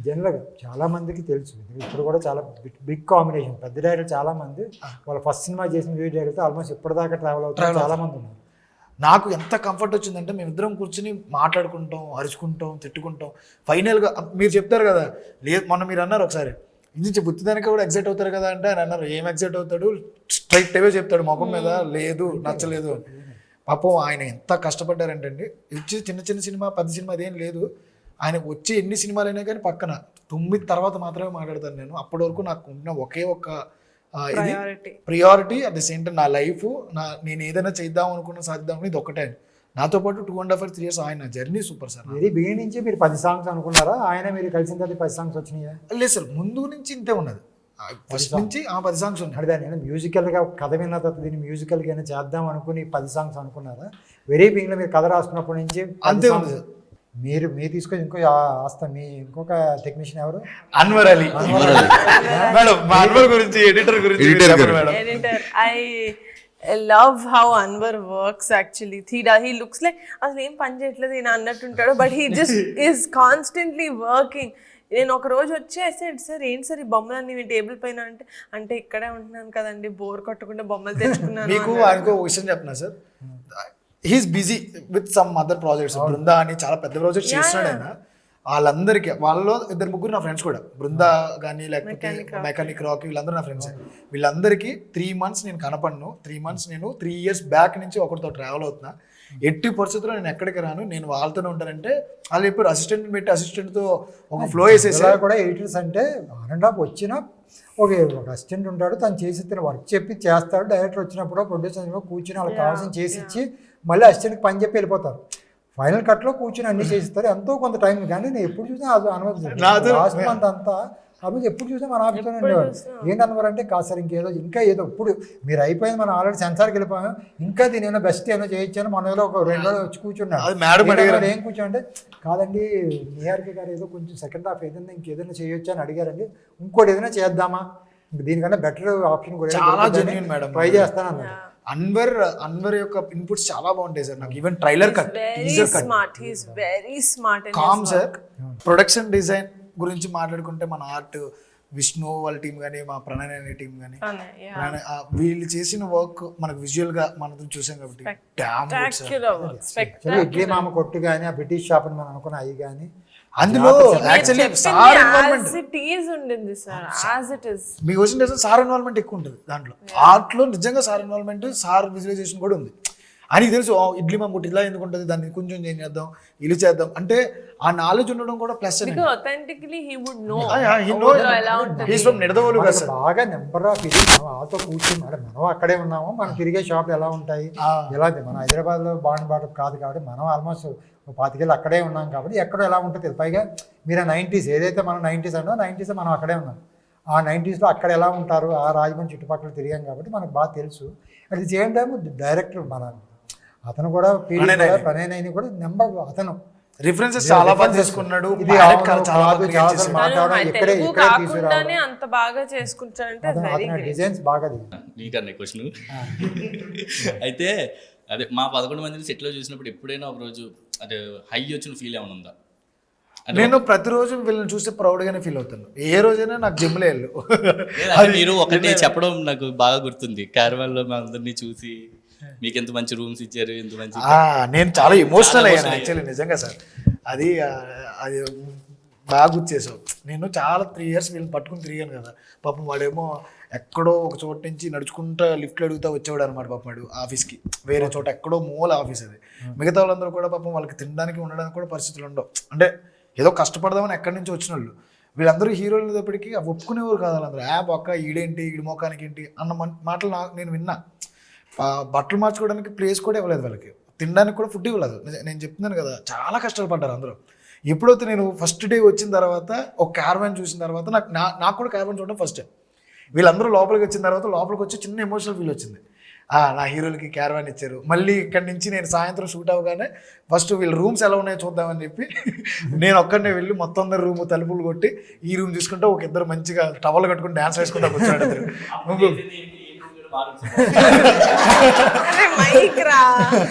S4: జనరల్గా చాలా మందికి తెలుసు, ఇప్పుడు కూడా చాలా బిగ్ కాంబినేషన్. పెద్ద డైరెక్టర్ చాలా మంది వాళ్ళ ఫస్ట్ సినిమా చేసిన మ్యూజిక్ డైరెక్టర్ ఆల్మోస్ట్ ఇప్పటిదాకా ట్రావెల్ అవుతారు చాలా మంది ఉన్నారు.
S3: నాకు ఎంత కంఫర్ట్ వచ్చిందంటే మేమిద్దరం కూర్చుని మాట్లాడుకుంటాం, అరుచుకుంటాం, తిట్టుకుంటాం. ఫైనల్గా మీరు చెప్తారు కదా, లేదు మొన్న మీరు అన్నారు ఒకసారి ఇది బుద్ధిదానికి కూడా ఎగ్జైట్ అవుతారు కదా అంటే ఆయన అన్నారు ఏం ఎగ్జైట్ అవుతాడు, స్ట్రైట్ అవే చెప్తాడు ముఖం మీద, లేదు నచ్చలేదు అని. పాపం ఆయన ఎంత కష్టపడ్డారంటే ఇచ్చి చిన్న సినిమా పెద్ద సినిమా అదేం లేదు, ఆయన వచ్చి ఎన్ని సినిమాలైనా కానీ పక్కన 9 తర్వాత మాత్రమే మాట్లాడతాను నేను. అప్పటి వరకు నాకు ఉన్న ఒకే ఒక్క priority at the same time నా లైఫ్, నేను ఏదైనా చేద్దాం అనుకున్నా సాధిద్దాం అనుకున్నా ఇది ఒక్కటే. నాతో పాటు 2.5 3 years ఆయన journey super sir.
S4: Very beginning నుంచి మీరు 10 songs అనుకున్నారా? ఆయన మీరు కలిసిన తర్వాత 10 songs వచ్చినాయా?
S3: లేదు సార్, ముందు నుంచి ఇంతే ఉన్నది. ఫస్ట్ నుంచి 10 songs ఉన్నాయి.
S4: అదే నేను మ్యూజికల్గా కథ విన్న తర్వాత దీన్ని మ్యూజికల్గా అయినా చేద్దాం అనుకుని 10 songs అనుకున్నారా? వెరీ బిగినింగ్లో మీరు కథ రాసుకున్నప్పటి నుంచి
S3: అంతే ఉంది సార్.
S4: మీరు తీసుకొని ఇంకొక టెక్నీషియన్ ఎవరు?
S3: అన్వర్ అలీ మేడం. మా అన్వర్ గురించి editor
S1: I love how Anwar works actually. He looks like అసలు ఏం పని చేయట్లేదు ఈయన అన్నట్టుంటాడు, but he just is constantly working. నేను ఒక రోజు వచ్చేసాడు, సార్ ఏంటి సార్ ఈ బొమ్మలన్నీ మీ టేబుల్ పైన అంటే ఇక్కడే ఉంటున్నాను కదండి, బోర్ కొట్టకుండా బొమ్మలు తెచ్చుకున్నాను.
S3: మీకు ఆయనకు ఒక విషయం చెప్పిన sir, he's busy with some other projects. Brinda అని చాలా పెద్ద ప్రాజెక్ట్స్ చేస్తున్నాడు ఆయన. వాళ్ళందరికీ వాళ్ళలో 2-3 నా ఫ్రెండ్స్ కూడా, బృందా కానీ లేకపోతే మెకానిక్ రాక్, వీళ్ళందరూ నా ఫ్రెండ్స్. వీళ్ళందరికీ 3 months నేను కనపడను. 3 months నేను 3 years బ్యాక్ నుంచి ఒకరితో ట్రావెల్ అవుతున్నా. ఎట్టి పరిస్థితుల్లో నేను ఎక్కడికి రాను, నేను వాళ్ళతోనే ఉంటానంటే వాళ్ళు ఎప్పుడు అసిస్టెంట్ పెట్టి అసిస్టెంట్తో ఒక ఫ్లో వేసేసి
S4: కూడా ఎడిటర్స్ అంటే ఆన్ వచ్చిన ఒక అసిస్టెంట్ ఉంటాడు, తను చేసి వర్క్ చెప్పి చేస్తాడు. డైరెక్టర్ వచ్చినప్పుడు ప్రొడ్యూసర్ కూర్చుని వాళ్ళకి కావాల్సిన చేసి ఇచ్చి మళ్ళీ అసిస్టెంట్కి పని చెప్పి వెళ్ళిపోతారు. ఫైనల్ కట్లో కూర్చొని అన్ని చేసిస్తారు, ఎంతో కొంత టైం. కానీ నేను ఎప్పుడు చూసినా అది అనుభవిస్తాను లాస్ట్ మంత్ అంతా. అప్పుడు ఎప్పుడు చూసినా మన ఆఫీస్లోనే ఉండేవాడు. ఏంటన్నారు అంటే కాదు సార్ ఇంకా ఏదో ఇప్పుడు మీరు అయిపోయింది, మనం ఆల్రెడీ సెన్సార్కి వెళ్ళిపోయాం, ఇంకా దీని ఏమైనా బెస్ట్ ఏమైనా చేయొచ్చాను. మన ఏదో ఒక 2 రోజులు వచ్చి కూర్చున్నాడు. ఏం కూర్చోంటే కాదండి ఏఆర్కే గారు ఏదో కొంచెం సెకండ్ హాఫ్ ఏదైనా ఇంకేదైనా చేయొచ్చు అని అడిగారండి, ఇంకోటి ఏదైనా చేద్దామా, దీనికన్నా బెటర్ ఆప్షన్ కూడా ట్రై చేస్తాను అన్నాడు.
S3: అన్వర్ యొక్క ఇన్పుట్స్ చాలా బాగుంటాయి సార్. నాకు ఈవెన్ ట్రైలర్ కట్ కామ్ సార్. ప్రొడక్షన్ డిజైన్ గురించి మాట్లాడుకుంటే మన ఆర్ట్ విష్ణు వాళ్ళ టీం కానీ, మా ప్రణయ్ అనే టీం కానీ, వీళ్ళు చేసిన వర్క్ మనకు విజువల్ గా మనం చూసాం కాబట్టి
S4: ఇడ్లీ మామ కొట్టు కానీ, ఆ బ్రిటిష్ షాప్ అని మనం అనుకున్న అవి కానీ,
S3: అందులో actually sir involvement
S1: as it is ఉండింది సార్, as it is.
S3: మీకు వచ్చిన సార్ ఇన్వాల్వ్మెంట్ ఎక్కువ ఉంటుంది దాంట్లో. ఆర్ట్లో నిజంగా సార్ ఇన్వాల్వ్మెంట్, సార్ విజువలైజేషన్ కూడా ఉంది. ఆయనకి తెలుసు ఇడ్లీ మమ్మూటి ఇలా ఎందుకు ఉంటుంది, దాన్ని కొంచెం చేంజ్ చేద్దాం, ఇల్లు చేద్దాం అంటే ఆ నాలెడ్జ్ ఉండడం కూడా plus.
S1: Because authentically he would know. ఎలా ఉంటుంది.
S3: He's from నిడదవోలు కదా సార్.
S4: బాగా నెంబర్ ఆఫ్ ఇది వాళ్ళతో కూర్చుని మనం అక్కడే ఉన్నాము, మనం తిరిగే షాపులు ఎలా ఉంటాయి, ఎలా మన హైదరాబాద్లో బాండ్ బాట కాదు కాబట్టి మనం ఆల్మోస్ట్ 25 ఏళ్ళు అక్కడే ఉన్నాం కాబట్టి ఎక్కడో ఎలా ఉంటుంది. పైగా మీరు 90s ఏదైతే మనం 90s అన్నా 90s మనం అక్కడే ఉన్నాం. ఆ 90sలో అక్కడ ఎలా ఉంటారు, ఆ రాజమండ్రి చుట్టుపక్కల తిరిగాం కాబట్టి మనకు బాగా తెలుసు. At the same time director అతను కూడా ప్రణయ్ కూడా నెంబర్ అతను
S3: రిఫరెన్సెస్ చాలా బాగా చేసుకున్నాడు.
S4: ఇది ఇక్కడే
S1: కాకుండానే అంత బాగా చేసుకుంటాడంటే
S4: డిజైన్స్ బాగా
S2: నీకన్నా క్వశ్చన్. అయితే అదే మా 11 మందిని సెట్లో చూసినప్పుడు ఎప్పుడైనా ఒక రోజు అదే హై వచ్చిన ఫీల్ ఏమైనా ఉందా?
S3: నేను ప్రతిరోజు వీళ్ళని చూస్తే ప్రౌడ్గానే ఫీల్ అవుతాను. ఏ రోజైనా నాకు జిమ్లో వెళ్ళు.
S2: మీరు ఒకటి చెప్పడం నాకు బాగా గుర్తుంది. క్యారవాన్లో మా అందరినీ చూసి మీకు ఎంత మంచి రూమ్స్ ఇచ్చారు, ఎంత మంచి.
S3: నేను చాలా ఎమోషనల్ అయ్యాను యాక్చువల్లీ నిజంగా సార్. అది బాగా గుర్తు చేసావు. నేను చాలా 3 years వీళ్ళని పట్టుకుని తిరిగాను కదా. పాపం వాడేమో ఎక్కడో ఒక చోట నుంచి నడుచుకుంటా లిఫ్ట్లు అడుగుతా వచ్చేవాడు అనమాట. పాపం వాడు ఆఫీస్కి వేరే చోట ఎక్కడో మూల ఆఫీస్ అది. మిగతా వాళ్ళందరూ కూడా పాపం వాళ్ళకి తినడానికి ఉండడానికి కూడా పరిస్థితులు ఉండవు. అంటే ఏదో కష్టపడదామని ఎక్కడి నుంచి వచ్చిన వాళ్ళు. వీళ్ళందరూ హీరోలు అనేటప్పటికీ ఒప్పుకునేవారు కాదు వాళ్ళందరూ. బొక్క ఈడేంటి, ఈడి మొఖానికి ఏంటి అన్న మాటలు నేను విన్నా. బట్టలు మార్చుకోవడానికి ప్లేస్ కూడా ఇవ్వలేదు వాళ్ళకి, తినడానికి కూడా ఫుడ్ ఇవ్వలేదు. నేను చెప్తున్నాను కదా, చాలా కష్టాలు పడ్డారు అందరూ. ఎప్పుడైతే నేను ఫస్ట్ డే వచ్చిన తర్వాత ఒక క్యారవాన్ చూసిన తర్వాత నాకు కూడా క్యారవాన్ చూడడం ఫస్ట్ టైం. వీళ్ళందరూ లోపలికి వచ్చిన తర్వాత లోపలికి వచ్చి చిన్న ఎమోషనల్ ఫీల్ వచ్చింది. నా హీరోలకి క్యారవాన్ ఇచ్చారు. మళ్ళీ ఇక్కడి నుంచి నేను సాయంత్రం షూట్ అవ్వగానే ఫస్ట్ వీళ్ళ రూమ్స్ ఎలా ఉన్నాయో చూద్దామని చెప్పి నేను ఒక్కడనే వెళ్ళి మొత్తం అందరు రూమ్ తలుపులు కొట్టి ఈ రూమ్ చూసుకుంటే ఒక ఇద్దరు మంచిగా టవల్ కట్టుకుని డ్యాన్స్ వేసుకుంటా కూర్చోండి.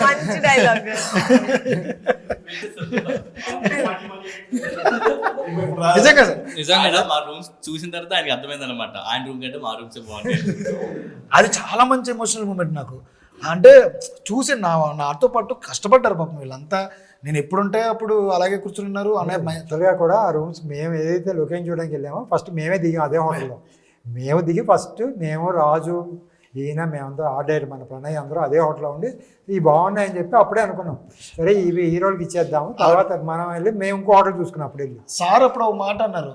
S1: మంచి డైలాగ్.
S2: నిజంగా మా రూమ్స్ చూసిన తర్వాత ఆయనకి అర్థమైంది అనమాట, ఆయన రూమ్ కంటే మా రూమ్స్ బాగుంటాయి.
S3: అది చాలా మంచి ఎమోషనల్ మూమెంట్ నాకు. అంటే చూసి నాతో పాటు కష్టపడ్డారు పాపం వీళ్ళంతా. నేను ఎప్పుడుంటే అప్పుడు అలాగే కూర్చుని ఉన్నారు.
S4: యాక్చువల్గా కూడా ఆ రూమ్స్ మేము ఏదైతే లొకేషన్ చూడడానికి వెళ్ళామో ఫస్ట్ మేమే దిగాం అదే హోటల్లో. మేము దిగి ఫస్ట్ మేము రాజు మేమందరూ ఆర్డర్ మన ప్రణయ్ అందరూ అదే హోటల్లో ఉండి ఇవి బాగున్నాయని చెప్పి అప్పుడే అనుకున్నాం, సరే ఇవి హీరోలకి ఇచ్చేద్దాము. తర్వాత మనం వెళ్ళి మేము ఇంకో హోటల్ చూసుకున్నాం. అప్పుడు వెళ్ళి
S3: సార్ అప్పుడు ఒక మాట అన్నారు,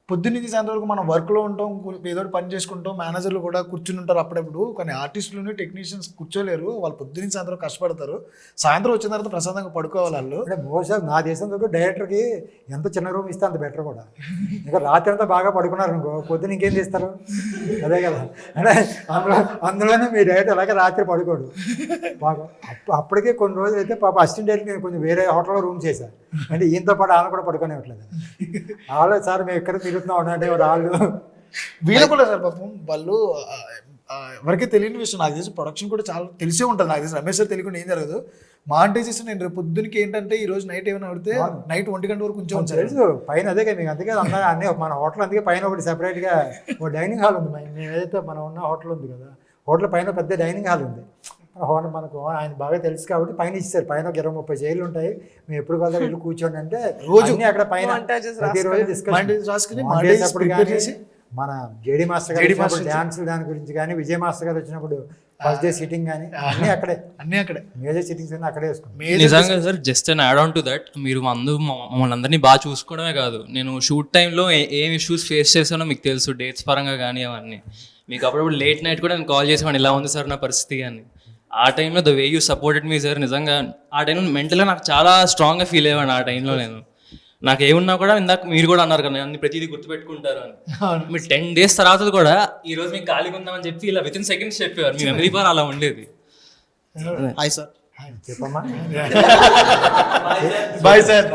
S3: పొద్దున్నీ సాయంత్రం వరకు మనం వర్క్లో ఉంటాం, ఏదో పని చేసుకుంటాం, మేనేజర్లు కూడా కూర్చుని ఉంటారు అప్పుడప్పుడు. కానీ ఆర్టిస్టులు టెక్నీషియన్స్ కూర్చోలేరు, వాళ్ళు పొద్దున్నీ సాయంత్రం కష్టపడతారు. సాయంత్రం వచ్చిన తర్వాత ప్రశాంతంగా పడుకోవాలి వాళ్ళు.
S4: అంటే మోస్ట్లీ నా దేశంలో డైరెక్టర్కి ఎంత చిన్న రూమ్ ఇస్తే అంత బెటర్ కూడా. ఇంకా రాత్రి అంతా బాగా పడుకున్నారు అనుకో, పొద్దున ఇంకేం చేస్తారు, అదే కదా. అంటే అందులోనే మీ డైరెక్టర్ అలాగే రాత్రి పడుకోడు బాగా. అప్పటికే కొన్ని రోజులు అయితే పాప అసిస్టెంట్ డైరెక్టర్ నేను కొంచెం వేరే హోటల్లో రూమ్ చేశాను. అంటే ఈయనతో పాటు ఆమె కూడా పడుకోనివ్వట్లేదు. వాళ్ళు సార్ మేము ఎక్కడ తిరుగుతున్నాం అంటే వాళ్ళు
S3: వీళ్ళు కూడా సార్ పాపం వాళ్ళు ఎవరికీ తెలియని విషయం. నాకు తెలిసి ప్రొడక్షన్ కూడా చాలా తెలిసే ఉంటుంది. నాకు తెలిసి రమేష్ సార్ తెలియకుండా ఏం జరగదు. మాంటేజెస్ నేను రేపు పొద్దునకి ఏంటంటే ఈ రోజు నైట్ ఏమైనా పడితే నైట్ 1 గంట వరకు కొంచెం
S4: తెలుసు పైన. అదే కదా మీకు అందుకే అన్నీ మన హోటల్ అందుకే పైన ఒకటి సెపరేట్గా ఒక డైనింగ్ హాల్ ఉంది. మేము ఏదైతే మనం ఉన్న హోటల్ ఉంది కదా, హోటల్ పైన పెద్ద డైనింగ్ హాల్ ఉంది. హోటల్ మనకు ఆయన బాగా తెలుసు కాబట్టి పైన ఇస్తారు. పైన ఒక 20-30 చైర్లు ఉంటాయి. మేము ఎప్పుడు కదా వెళ్ళి కూర్చోండి అంటే రోజు అక్కడ పైన ప్రతిరోజు డిస్కషన్. మన జేడీ మాస్టర్ గారు డాన్స్ దాని గురించి కానీ, విజయ్ మాస్టర్ గారు వచ్చినప్పుడు ఫస్ట్ డే సిట్టింగ్ కానీ అన్నీ అక్కడే మేజర్ సిట్టింగ్స్ అన్నీ అక్కడే వేసుకున్నాం.
S12: నిజంగా sir just and add on to that, మీరు మమ్మల్ని అందరినీ బాగా చూసుకోవడమే కాదు, నేను షూట్ టైంలో ఏం ఇష్యూస్ ఫేస్ చేశానో మీకు తెలుసు, డేట్స్ పరంగా కానీ అవన్నీ. మీకు అప్పుడప్పుడు లేట్ నైట్ కూడా నేను కాల్ చేసేవాడిని, ఇలా ఉంది సార్ నా పరిస్థితి కానీ. ఆ టైంలో the way you supported me sir, నిజంగా ఆ టైంలో మెంటల్గా నాకు చాలా స్ట్రాంగ్గా ఫీల్ అయ్యాను. ఆ టైంలో నాకు ఏమున్నా కూడా ఇందాక మీరు కూడా అన్నారు కదా అన్ని ప్రతిదీ గుర్తుపెట్టుకుంటారు అని. మీరు 10 days తర్వాత కూడా ఈ రోజు మీకు ఖాళీగా ఉందామని చెప్పి ఇలా విత్ ఇన్ సెకండ్స్ చెప్పేవారు. మీ మెమరీ పవర్ అలా ఉండేది.
S10: Hi sir.
S4: చెప్పమ్మా.
S3: Bye sir.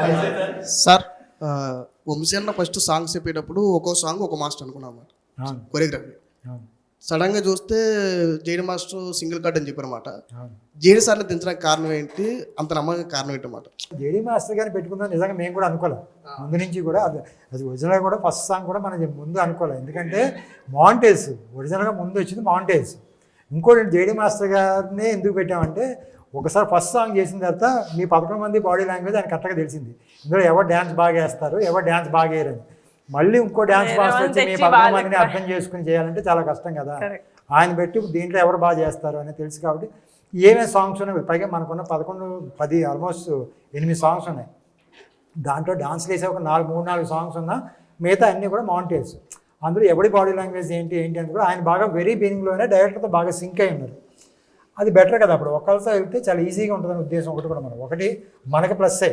S10: సార్ వంశీ అన్న ఫస్ట్ సాంగ్స్ చెప్పేటప్పుడు ఒక్కో సాంగ్ ఒక మాస్టర్ అనుకున్నాం అన్నమాట, కొరియోగ్రఫీ. సడన్గా చూస్తే జేడీ మాస్టర్ సింగిల్ కట్ అని చెప్పారన్నమాట. జేడీ సార్ని దించడానికి కారణం ఏంటి, అంత నమ్మకం కారణం ఏంటన్నమాట?
S4: జేడీ మాస్టర్ గారిని పెట్టుకుందాం నిజంగా మేము కూడా అనుకోలేం ముందు నుంచి కూడా. అది ఒరిజినల్గా కూడా ఫస్ట్ సాంగ్ కూడా మనం ముందు అనుకోలేం, ఎందుకంటే మాంటేజ్ ఒరిజినల్గా ముందు వచ్చింది మాంటేజ్. ఇంకోటి జేడీ మాస్టర్ గారిని ఎందుకు పెట్టామంటే ఒకసారి ఫస్ట్ సాంగ్ చేసిన తర్వాత మీ 11 మంది బాడీ లాంగ్వేజ్ ఆయన కరెక్ట్గా తెలిసింది. ఇందులో ఎవరు డ్యాన్స్ బాగా వేస్తారు, ఎవరు డ్యాన్స్ బాగా వేయరని. మళ్ళీ ఇంకో డ్యాన్స్ మాస్టర్ వచ్చి మీ 11 మందిని అర్థం చేసుకుని చేయాలంటే చాలా కష్టం కదా. ఆయన పెట్టి దీంట్లో ఎవరు బాగా చేస్తారు అని తెలుసు కాబట్టి ఏమేమి సాంగ్స్ ఉన్నాయి. పైగా మనకున్న 10 ఆల్మోస్ట్ 8 సాంగ్స్ ఉన్నాయి. దాంట్లో డాన్స్ వేసే ఒక 3-4 సాంగ్స్ ఉన్నా మిగతా అన్నీ కూడా మౌంటేజ్. అందులో ఎవరి బాడీ లాంగ్వేజ్ ఏంటి అని కూడా ఆయన బాగా వెరీ బిగినింగ్లోనే డైరెక్టర్తో బాగా సింక్ అయి ఉన్నారు. అది బెటర్ కదా. అప్పుడు ఒకరితో వెళ్తే చాలా ఈజీగా ఉంటుందని ఉద్దేశం ఒకటి కూడా ఒకటి మనకి ప్లస్సే.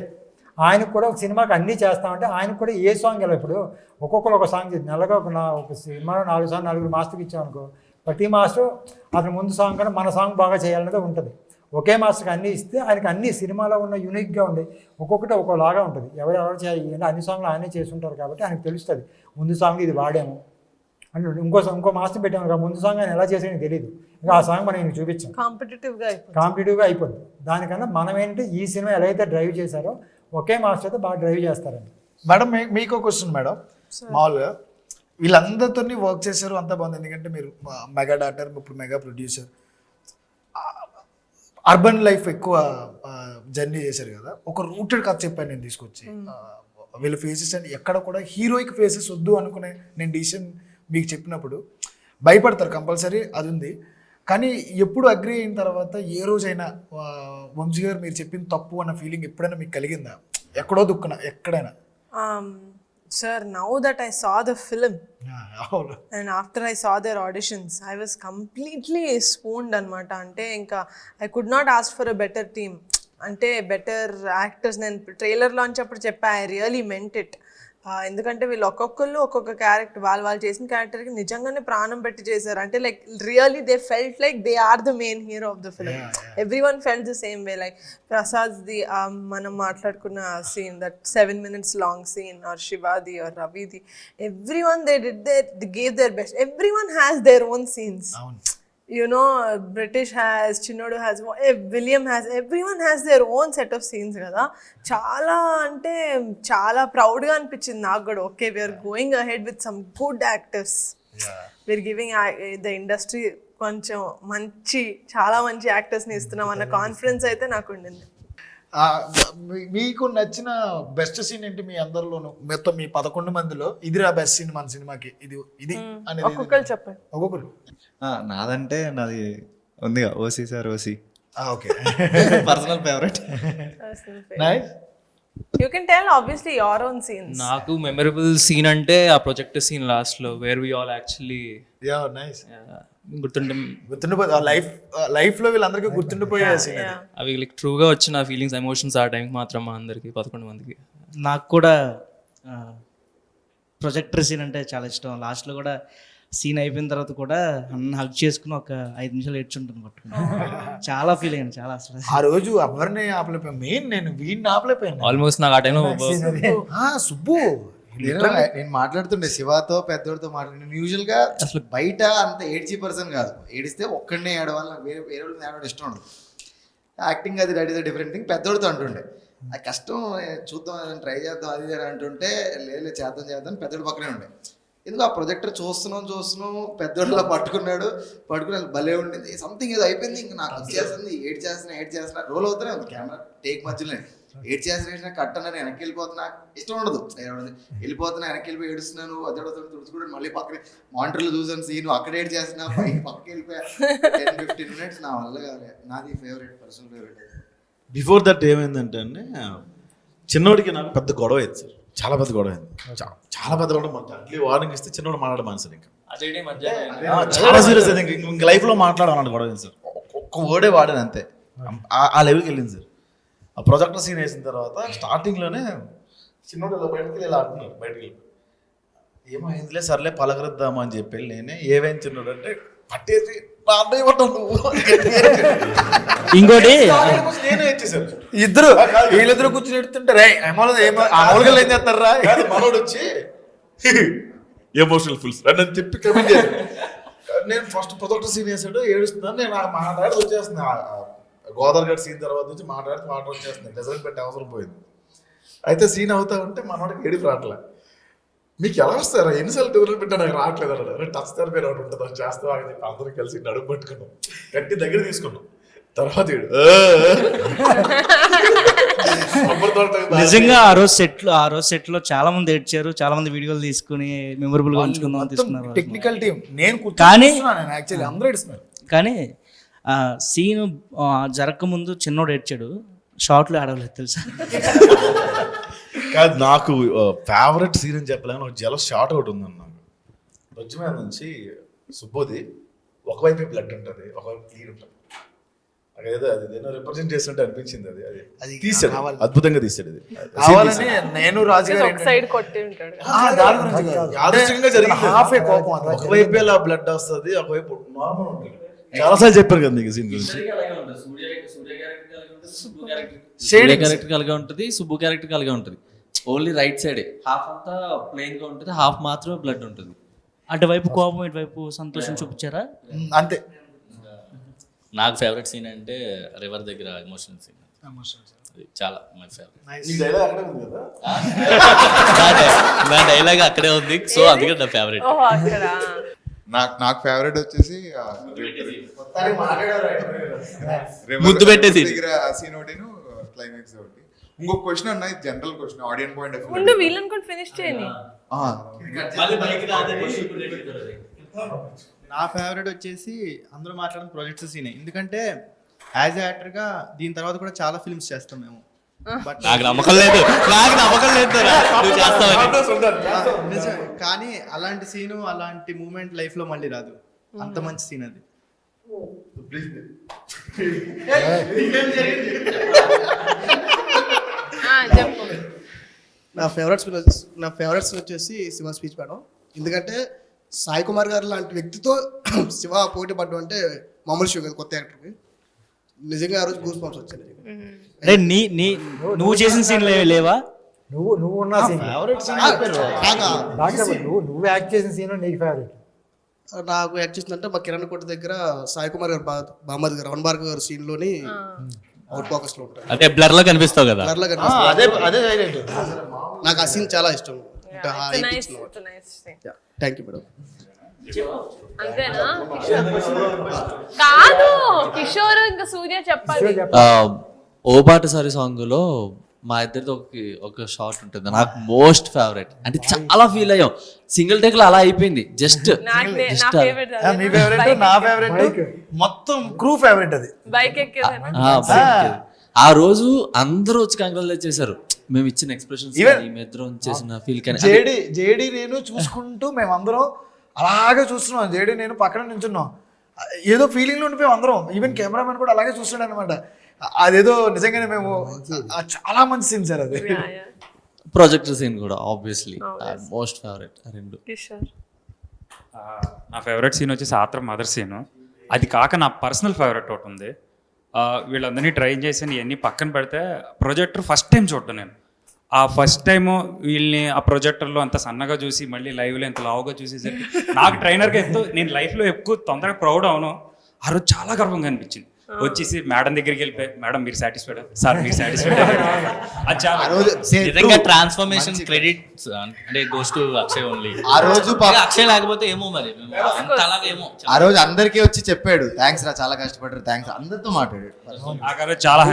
S4: ఆయనకు కూడా ఒక సినిమాకి అన్నీ చేస్తామంటే ఆయనకు కూడా ఏ సాంగ్ వెళ్ళాలి. ఇప్పుడు ఒక్కొక్కరు ఒక సాంగ్ నెలగా ఒక సినిమాలో 4 సాంగ్ 4 మాస్టర్కి ఇచ్చామనుకో, ప్రతి మాస్టర్ అతని ముందు సాంగ్ కన్నా మన సాంగ్ బాగా చేయాలనేది ఉంటుంది. ఒకే మాస్టర్కి అన్నీ ఇస్తే ఆయనకి అన్ని సినిమాలో ఉన్న యూనిక్గా ఉండి ఒక్కొక్కటి ఒక్కోలాగా ఉంటుంది. ఎవరెవరు చేయాలి అన్ని సాంగ్లు ఆయనే చేస్తుంటారు కాబట్టి ఆయనకు తెలుస్తుంది ముందు సాంగ్ ఇది వాడాము అంటే. ఇంకో మాస్టర్ పెట్టాము ముందు సాంగ్ ఆయన ఎలా చేసేది తెలియదు. ఇంకా ఆ సాంగ్ మనం ఈయనకి చూపించాం, కాంపిటేటివ్గా అయిపోద్ది. దానికన్నా మనం ఏంటంటే ఈ సినిమా ఎలా అయితే డ్రైవ్ చేశారో ఒకే మాస్టర్ అయితే బాగా డ్రైవ్ చేస్తారండి.
S3: మేడం మీకు క్వశ్చన్ మేడం, మామూలుగా వీళ్ళందరితో వర్క్ చేశారు అంతా బాగుంది. ఎందుకంటే మీరు మెగా డాక్టర్, ఇప్పుడు మెగా ప్రొడ్యూసర్, అర్బన్ లైఫ్ ఎక్కువ జర్నీ చేశారు కదా. ఒక రూటెడ్ కథ చెప్పాను నేను తీసుకొచ్చి. వీళ్ళ ఫేసెస్ అండ్ ఎక్కడ కూడా హీరోయిక్ ఫేసెస్ వద్దు అనుకునే నేను డిసిషన్ మీకు చెప్పినప్పుడు భయపడతారు కంపల్సరీ, అది ఉంది. కానీ ఎప్పుడు అగ్రి అయిన తర్వాత ఏ రోజైనా వంశీ గారు మీరు చెప్పింది తప్పు అన్న ఫీలింగ్ ఎప్పుడైనా మీకు కలిగిందా? ఎక్కడో దుక్కున ఎక్కడైనా?
S1: Sir, now that I saw the film and after I saw their auditions, I was completely swooned anamata. Ante inka I could not ask for a better team. Ante better actors. Nen trailer launch appudu cheppa, I really meant it. ఎందుకంటే వీళ్ళు ఒక్కొక్క character వాళ్ళు చేసిన క్యారెక్టర్కి నిజంగానే ప్రాణం పెట్టి చేశారు. అంటే like really they felt like they are the main hero of the film. Everyone felt the same way. Like ప్రసాద్ది మనం మాట్లాడుకున్న scene, that 7 minutes long scene, or శివాది ఆర్ రవిది, everyone they gave their best. Everyone has their own scenes. You know, British has, Chinodu has, William has, everyone has their own set of scenes kada. Chala ante chala proud ga anpichindi naaku kuda. Okay, we are going ahead with some good actors. We are giving the industry koncham chala manchi actors ni istunam anna confidence aithe naaku undindi.
S3: మీకు నచ్చిన best scene ఏంటి మీ అందరిలోనూ? మొత్తం మీ 11 మందిలో ఇదిరా best scene మన సినిమాకి ఇది అనేది
S1: ఒక్కొక్కరు చెప్పండి.
S3: ఒక్కొక్కరు.
S6: నాదంటే నాది ఉందిగా OC sir, OC.
S3: Okay,
S6: personal favourite.
S3: Nice.
S1: You can tell obviously your own scenes.
S12: నాకు మెమరబుల్ సీన్ అంటే ఆ ప్రొజెక్ట్ సీన్ లాస్ట్ లో where we all actually
S3: nice
S12: గుర్తుండిపోయి
S3: లైఫ్ లో వీళ్ళందరికీ గుర్తుండిపోయే సీన్
S12: అవి లైక్ ట్రూగా వచ్చిన ఫీలింగ్స్, ఎమోషన్స్ ఆ టైంకి మాత్రం మా అందరికి 11 మందికి.
S5: నాకు కూడా ప్రొజెక్టర్ సీన్ అంటే చాలా ఇష్టం. లాస్ట్లో కూడా సీన్ అయిపోయిన తర్వాత కూడా అన్న హగ్ చేసుకుని ఒక 5 నిమిషాలు ఏడ్చుంటుంది పట్టుకుని. చాలా ఫీల్ అయ్యాను, చాలా అసలు.
S3: ఆ రోజు ఎవరిని ఆపలేకపోయాను, మెయిన్ నేను వీడిని ఆపలేకపోయాను.
S12: ఆల్మోస్ట్ నాకు ఆ టైంలో
S3: సుబ్బు
S6: నేను మాట్లాడుతుండే శివాతో, పెద్దోడితో మాట్లాడి. యూజువల్గా అసలు బయట అంత ఏడ్చి పర్సన్ కాదు. ఏడిస్తే ఒక్కడనే ఏడవాలి, నాకు వేరే వాళ్ళని ఏడవడం ఇష్టం ఉండదు. యాక్టింగ్ అది that is a different thing. పెద్దోడితో అంటుండే ఆ కష్టం, చూద్దాం ట్రై చేద్దాం అది అని అంటుంటే లేదు చేద్దాం పెద్దోడు పక్కనే ఉండే. ఎందుకు ఆ ప్రొజెక్టర్ చూస్తున్నాం పెద్దోడిలా పట్టుకుని భలే ఉండింది. సంథింగ్ ఏదో అయిపోయింది, ఇంకా నాకు వచ్చేస్తుంది, ఏడ్ చేస్తున్నా రోల్ అవుతూనే ఉంది కెమెరా టేక్ మధ్యలో. ఏడ్ చేసిన కట్ అన్న వెనక్కి వెళ్ళిపోతున్నా, ఇష్టం ఉండదు. వెళ్ళిపోతున్నా వెనక్కి వెళ్ళిపోయి ఏడుస్తున్నాను, అదొడతాను తుడుచుకుంటే మళ్ళీ పక్కన మానిటర్లో చూసాను సీన్, అక్కడ ఏడ్ చేస్తున్నా, పక్కకి వెళ్ళిపోయా. 10-15 minutes నా వల్ల కాదు. నాది favourite, personal favourite.
S11: Before that ఏమైందంటే అండి, చిన్నోడికి నాకు పెద్ద గొడవ అయింది సార్, చాలా పెద్ద గొడవ అయింది. చాలా పెద్ద గొడవ. అట్లీ వార్నింగ్ ఇస్తే చిన్నోడు మాట్లాడమని సార్, ఇంకా చాలా సీరియస్ అయింది. ఇంక లైఫ్లో మాట్లాడాలన్నట్టు గొడవ అయింది సార్. ఒక్క వర్డే వాడాను అంతే, ఆ లెవెల్కి వెళ్ళింది సార్. ఆ ప్రొజెక్టర్ సీన్ వేసిన తర్వాత స్టార్టింగ్లోనే చిన్నోడు ఇలా బయటకి వెళ్ళి ఆడుతున్నారు. బయటకి వెళ్ళి ఏమైందిలే సర్లే పలకరిద్దామా అని చెప్పి నేనే ఏమైంది చిన్నోడు అంటే పట్టేసి
S5: ఇంకోటి
S3: వీళ్ళిద్దరు కూర్చొని ఎడుతుంటే మామూలుగా ఏం చేస్తారా, మనోడు వచ్చి
S11: ఎమోషనల్ ఫుల్స్ అని చెప్పి కమెంట్ చేశాను. నేను ఫస్ట్ ప్రొజెక్టర్ సీన్ వేసాడు, ఏడుస్తున్నాను. నేను మాట్లాడి వచ్చేస్తున్నా, గోదావరి గడ్ సీన్ తర్వాత నుంచి మాట్లాడి వచ్చేస్తున్నాను. రిజల్ట్ పెట్టే అవసరం పోయింది. అయితే సీన్ అవుతా ఉంటే మనోడికి ఏడుపు రావట్లే. మీకు ఎలా వస్తారా, ఎన్నిసార్లు రిజల్ట్ పెట్టా నాకు రావట్లేదు అన్నాడు. టచ్ థెరపీ ఒకటి ఉంటుంది, అది చేస్తావా అని చెప్పి అందరం కలిసి నడుము పట్టుకున్నాం, గట్టి దగ్గర తీసుకున్నాం. తర్వాత
S5: నిజంగా ఆ రోజు సెట్లో చాలా మంది ఏడ్చారు, చాలా మంది వీడియోలు తీసుకుని మెమొరబుల్ గా ఉంచుకుందాం తీసుకున్నారు.
S3: టెక్నికల్ టీం నేను
S5: కానీ
S3: యాక్చువల్లీ అందరూ ఏడుస్తున్నారు.
S5: కానీ సీన్ జరగకముందు చిన్నోడు ఏడ్చాడు, షార్ట్లు ఆడవలేదు తెలుసా.
S11: కాదు, నాకు ఫేవరెట్ సీన్ అని చెప్పలేము. ఒక జల షార్ట్ ఒకటి ఉందన్న నాకు. బొజ్జు మీద నుంచి సుబ్బోది ఒకవైపు బ్లడ్ ఉంటుంది, ఒకవైపు క్లీన్ ఉంటుంది. అదేదో అది ఏదో రిప్రజెంట్ చేస్తుంటే అనిపించింది. అది తీసాడు, అద్భుతంగా తీసాడు. అది
S3: కావాలని నేను రాజు గారు
S1: ఒక సైడ్ కొట్టి ఉంటాడు.
S11: యాదృచ్ఛికంగా జరిగింది. ఒకవైపు ఇలా బ్లడ్ వస్తుంది, ఒకవైపు నార్మల్ ఉంటుంది. చాలాసార్లు చెప్పారు కదా మీకు సీన్ గురించి.
S9: సూర్య క్యారెక్టర్ అలాగే ఉంటుంది, సుబ్బు క్యారెక్టర్ అలాగే ఉంటుంది. ఓన్లీ రైట్ సైడే హాఫ్ అంతా ప్లెయిన్ గా ఉంటుంది, హాఫ్ మాత్రమే బ్లడ్ ఉంటుంది.
S5: అటువైపు కోపం, ఇటువైపు సంతోషం చూపించారా?
S3: అంతే.
S2: నాకు ఫేవరెట్ సీన్ అంటే రివర్ దగ్గర ఎమోషనల్ సీన్. చాలా మై ఫేవరెట్. నా డైలాగ్ అక్కడే ఉంది, సో అందుకే నా ఫేవరెట్.
S13: నాకు ఫేవరెట్ వచ్చేసి
S2: ముద్దు పెట్టేసి
S13: సీన్ ఒకటి, క్లైమాక్స్ ఒకటి. ఇంకొక క్వశ్చన్ అన్న, general question, audience point of
S1: ముందు వీళ్ళని కూడా ఫినిష్ చేయండి.
S10: నా ఫేవరెట్ వచ్చేసి అందరూ మాట్లాడిన ప్రాజెక్ట్స్ సీనే. ఎందుకంటే యాజ్ ఏ యాక్టర్గా దీని తర్వాత కూడా చాలా ఫిల్మ్స్ చేస్తాం మేము. బట్
S2: నాకు నమ్మకం లేదు,
S10: నిజం. కానీ అలాంటి సీను, అలాంటి మూమెంట్ లైఫ్ లో మళ్ళీ రాదు. అంత మంచి సీన్ అది.
S14: నా ఫేవరెట్స్ వచ్చేసి శివ స్పీచ్ మేడం. ఎందుకంటే సాయి కుమార్ గారు లాంటి వ్యక్తితో శివ పోటీ పడ్డం అంటే మామూలు విషయం కదా కొత్త యాక్టర్కి. నిజంగా ఆ రోజు గూస్ బంప్స్ వచ్చాయి.
S5: అంటే నువ్వు చేసిన సీన్ లేవా?
S4: నువ్వు ఉన్న సీన్ నువ్వు యాక్ట్ చేసిన సీన్ నీకు ఫేవరెట్?
S14: నాకు యాక్ట్ చేసిందంటే మా కిరణ్ కోట దగ్గర సాయి కుమార్ గారు బామ్మది గారు రమణ భార్గవ్ గారు సీన్ లోని అవుట్ ఫోకస్ లో ఉంటారు.
S2: అంటే బ్లర్ లో కనిపిస్తావు కదా.
S14: బ్లర్ లో నాకు ఆ సీన్ చాలా ఇష్టం. Thank you madam.
S1: అంతేనా? కాదు, కిషోర్ ఇంకా సూర్య చెప్పాలి.
S9: ఓ పాట సారీ సాంగ్ లో మా ఇద్దరితో ఒక షార్ట్ ఉంటుంది, నాకు మోస్ట్ ఫేవరెట్. అంటే చాలా ఫీల్ అయ్యాం, సింగిల్ టేక్ లో అలా అయిపోయింది. జస్ట్
S3: మొత్తం క్రూ ఫేవరెట్ అది.
S1: బైక్
S9: ఆ రోజు అందరూ వచ్చి కంగ్రాచులేట్ చేశారు. మేము ఇచ్చిన ఎక్స్ప్రెషన్స్, ఇద్దరం చేసిన ఫీల్. కానీ
S3: జేడి నేను చూసుకుంటూ మేమందరం అలాగే చూస్తున్నాం. జేడి నేను పక్కన నించున్నాం, ఏదో ఫీలింగ్ లో ఉండిపోయాం అందరం. ఈవెన్ కెమెరామెన్ కూడా అలాగే చూస్తున్నాడు అనమాట. అదేదో నిజంగానే మేము చాలా మంచి సీన్ సార్ అది.
S9: ప్రొజెక్టర్ సీన్ కూడా ఆబ్వియస్లీ మోస్ట్ ఫేవరెట్. రెండు.
S7: నా ఫేవరెట్ సీన్ వచ్చేసి ఆత్రం మదర్ సీన్. అది కాక నా పర్సనల్ ఫేవరెట్ ఒకటి ఉంది. వీళ్ళందరినీ ట్రైన్ చేసి ఇవన్నీ పక్కన పెడితే ప్రొజెక్టర్ ఫస్ట్ టైం చూడటం నేను. ఆ ఫస్ట్ టైము వీళ్ళని ఆ ప్రొజెక్టర్లో అంత సన్నగా చూసి మళ్ళీ లైవ్లో ఎంత లావుగా చూసేసరికి నాకు ట్రైనర్గా నేను లైఫ్లో ఎక్కువ తొందరగా ప్రౌడ్ అవును. ఆ రోజు చాలా గర్వంగా అనిపించింది. వచ్చేసి మేడం దగ్గరికి వెళ్ళిపోయి, మేడం మీరు సాటిస్ఫైడ్ సార్, మీరు సాటిస్ఫైడ్.
S2: నిజంగా ట్రాన్స్ఫర్మేషన్ క్రెడిట్స్ అంటే గోస్ టు అక్షయ్ ఓన్లీ.
S6: ఆ రోజు
S2: అక్షయ్ లేకపోతే ఏమో మరి అలాగేమో.
S6: ఆ రోజు అందరికీ వచ్చి చెప్పాడు థ్యాంక్స్ రా, చాలా కష్టపడ్డారు, థ్యాంక్స్, అందరితో మాట్లాడాడు.
S7: చాలా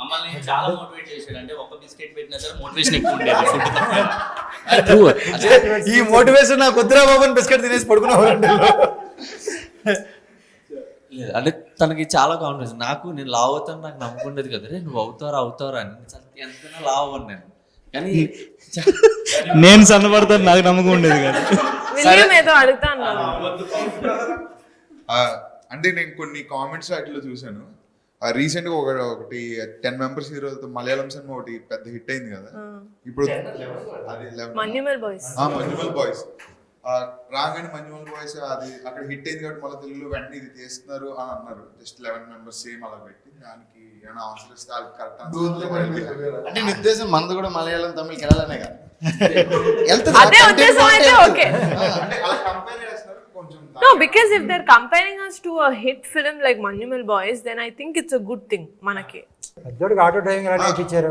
S2: మమ్మల్ని చాలా మోటివేట్ చేశాడు. అంటే ఒక బిస్కెట్ పెట్టినా సరే మోటివేషన్ ఎక్కువ ఉండేది.
S3: ఈ మోటివేషన్ నాకు వద్దురా బాబు బిస్కెట్ తినేసి పడుకున్నావు.
S9: అంటే తనకి చాలా కాన్ఫిడెన్స్. నేను లావ్ అవుతాను నాకు నమ్మకం ఉండేది కదా, రే నువ్వు అవుతారా అని. ఎంతైనా లావ్ అవ్వను నేను, కానీ
S5: నేను సన్నపడతాను నాకు నమ్మకం ఉండేది కదా.
S13: అంటే నేను కొన్ని కామెంట్స్ వాటిలో చూసాను. రీసెంట్ గా ఒకటి 10 మెంబర్స్ హీరోలతో మలయాళం సినిమా ఒకటి పెద్ద హిట్ అయింది కదా. ఇప్పుడు
S1: మన్యుమల్
S13: బాయ్స్ రాగానే మన్యుమల్ బాయ్స్ అది అక్కడ హిట్ అయింది కాబట్టి మళ్ళీ తెలుగులో వెంటనే ఇది చేస్తున్నారు అని అన్నారు. జస్ట్ 11 మెంబర్స్ సేమ్ అలా పెట్టి దానికి ఏమైనా ఆన్సర్ ఇస్తే కరెక్ట్
S6: అంటే నీ ఉద్దేశం మనది కూడా మలయాళం తమిళ కేరళనే కదా.
S1: No, because if they're comparing us to a hit film like Manyumal Boys, then I think it's a good thing. Manaki.
S4: పెద్దోడికి ఆటో డ్రైవింగ్ ఎలా నేర్పించారు?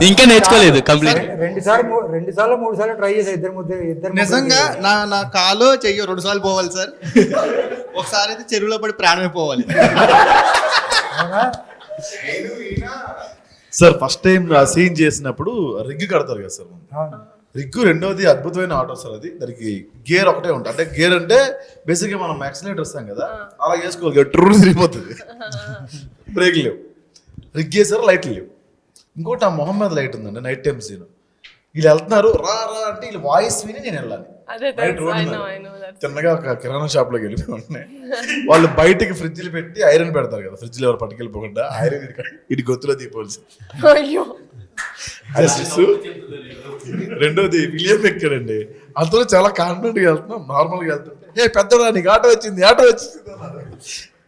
S2: ఇంకా నేర్చుకోలేదు కంప్లీట్.
S4: రెండు సార్లు 3 సార్లు ట్రై చేశారు ఇద్దరు
S10: నిజంగా నా కాలో చెయ్యో 2 సార్లు పోవాలి సార్. ఒకసారి అయితే చెరువులో పడి ప్రాణమే పోవాలి.
S11: సార్ ఫస్ట్ టైం ఆ సీన్ చేసినప్పుడు రిగ్ కడతారు కదా సార్. రిగ్గు రెండోది అద్భుతమైన ఆటో సార్. అది దానికి గేర్ ఒకటే ఉంటుంది. అంటే గేర్ అంటే బేసిక్గా మనం యాక్సిలేటర్ వస్తాం కదా, అలా వేసుకోవాలి, ట్రూర్ తిరిగిపోతుంది, బ్రేక్ లేవు. రిగ్ వేసారు, లైట్లు లేవు. ఇంకోటి ఆ మొహం మీద లైట్ ఉందండి, నైట్ టైం సీన్. వీళ్ళు వెళ్తున్నారు, రా రా అంటే వీళ్ళు వాయిస్ విని నేను వెళ్ళాలి. తిన్నగా ఒక కిరాణా షాప్ లోకి వెళ్ళిపోయి వాళ్ళు బయటికి ఫ్రిడ్జ్లు పెట్టి ఐరన్ పెడతారు కదా, ఫ్రిడ్జ్లో ఎవరు పట్టుకెళ్ళిపోకుండా ఐరన్ ఇటు గొత్తులో దీపోల్సి. రెండోది విలియం ఎక్కాడండి, అంతలో చాలా కాన్ఫిడెంట్ గా వెళ్తున్నాం, నార్మల్ గా వెళ్తుంటే ఏ పెద్దడా నీకు ఆటో వచ్చింది అన్నారు.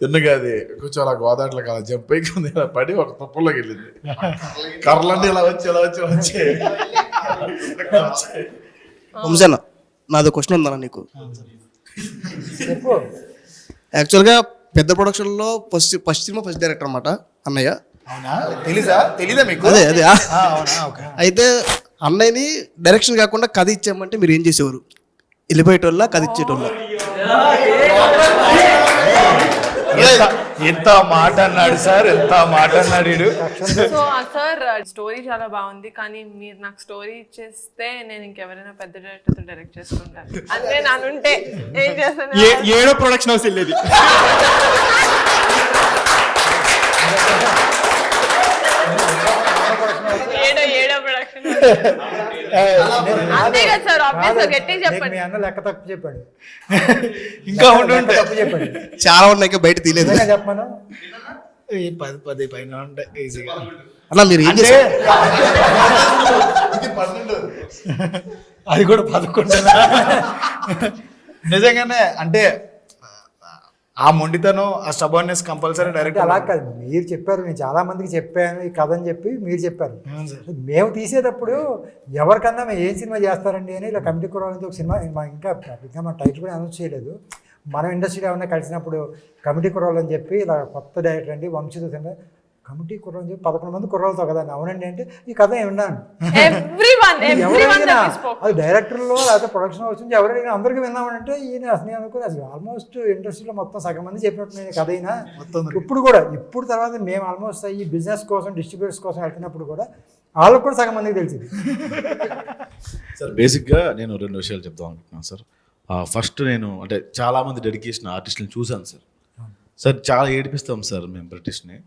S11: తిన్నగా అది కొంచెం అలా గోదాట్లో అలా జంప్ అయ్యి పడి ఒక తుప్పల్లోకి వెళ్ళింది. కర్రలన్నీ ఇలా వచ్చి
S14: వంశన్న, నాది క్వశ్చన్ ఉందన్న నీకు. యాక్చువల్గా పెద్ద ప్రొడక్షన్లో ఫస్ట్ సినిమా ఫస్ట్ డైరెక్టర్ అన్నమాట అన్నయ్య.
S3: తెలీదా మీకు?
S14: అదే అయితే అన్నయ్యని డైరెక్షన్ కాకుండా కథ ఇచ్చామంటే మీరు ఏం చేసేవారు? వెళ్ళిపోయేటోళ్ళ కథ ఇచ్చేటోళ్ళ?
S3: ఎంత మాట అన్నాడు సార్, ఎంత మాట అన్నాడు.
S1: సో సార్ స్టోరీ చాలా బాగుంది, కానీ మీరు నాకు స్టోరీ ఇచ్చేస్తే నేను ఇంకెవరైనా పెద్ద డైరెక్టర్తో డైరెక్ట్ చేసుకుంటాను. అంటే నానుంటే ఏం చేస్తాను?
S10: ఏడో ప్రొడక్షన్ హౌస్ వెళ్ళేది.
S1: ఏడో ప్రొడక్షన్ అంతే కదా సార్, ఆబ్వియస్గా గట్టిగా చెప్పండి.
S4: మీ అన్న లెక్క తప్పు చెప్పాడు,
S3: ఇంకా ఉంటే
S14: తప్పు చెప్పండి. చాలా ఉన్నాయి బయట తీయలేదు.
S4: చెప్పమను,
S3: 10 పైన ఉంటాయి ఈజీగా.
S14: అలా మీరు ఏం చేశారు?
S3: అది కూడా 11. నిజంగానే అంటే ఆ మొండితనం, ఆ స్టబర్నెస్ కంపల్సరీ డైరెక్ట్.
S4: అలా కాదు, మీరు చెప్పారు, నేను చాలా మందికి చెప్పాను ఈ కథ అని చెప్పి మీరు చెప్పారు. మేము తీసేటప్పుడు ఎవరికన్నా మేము ఏం సినిమా చేస్తారండి అని ఇలా కమిటీ కుర్రాళ్ళకి ఒక సినిమా ఇంకా మన టైటిల్ కూడా అనౌన్స్ చేయలేదు. మనం ఇండస్ట్రీలో ఏమన్నా కలిసినప్పుడు కమిటీ కుర్రాళ్ళు అని చెప్పి ఇలా కొత్త డైరెక్టర్ అండి వంశీతో సినిమా కమిటీ కుర్రాలు అని చెప్పి 11 మంది కుర్రాలతో కదా. అవునండి అంటే ఈ కథ విన్నాను. అది డైరెక్టర్లో లేకపోతే ప్రొడక్షన్ హౌస్ నుంచి ఎవరైనా అందరికీ విన్నామంటే ఈయన అసలు అనుకుని అసలు ఆల్మోస్ట్ ఇండస్ట్రీలో మొత్తం సగం మంది చెప్పినట్టు నేను కథ అయినా ఇప్పుడు తర్వాత మేము ఆల్మోస్ట్ ఈ బిజినెస్ కోసం డిస్ట్రిబ్యూటర్స్ కోసం వెళ్తున్నప్పుడు కూడా వాళ్ళకు కూడా సగం మందికి తెలిసింది.
S11: సార్ బేసిక్గా నేను 2 విషయాలు చెప్తాం అనుకుంటున్నాను సార్. ఫస్ట్ నేను అంటే చాలామంది డెడికేషన్ ఆర్టిస్టులను చూశాను సార్. సార్ చాలా ఏడిపిస్తాం సార్ మేము బ్రిటిష్ని.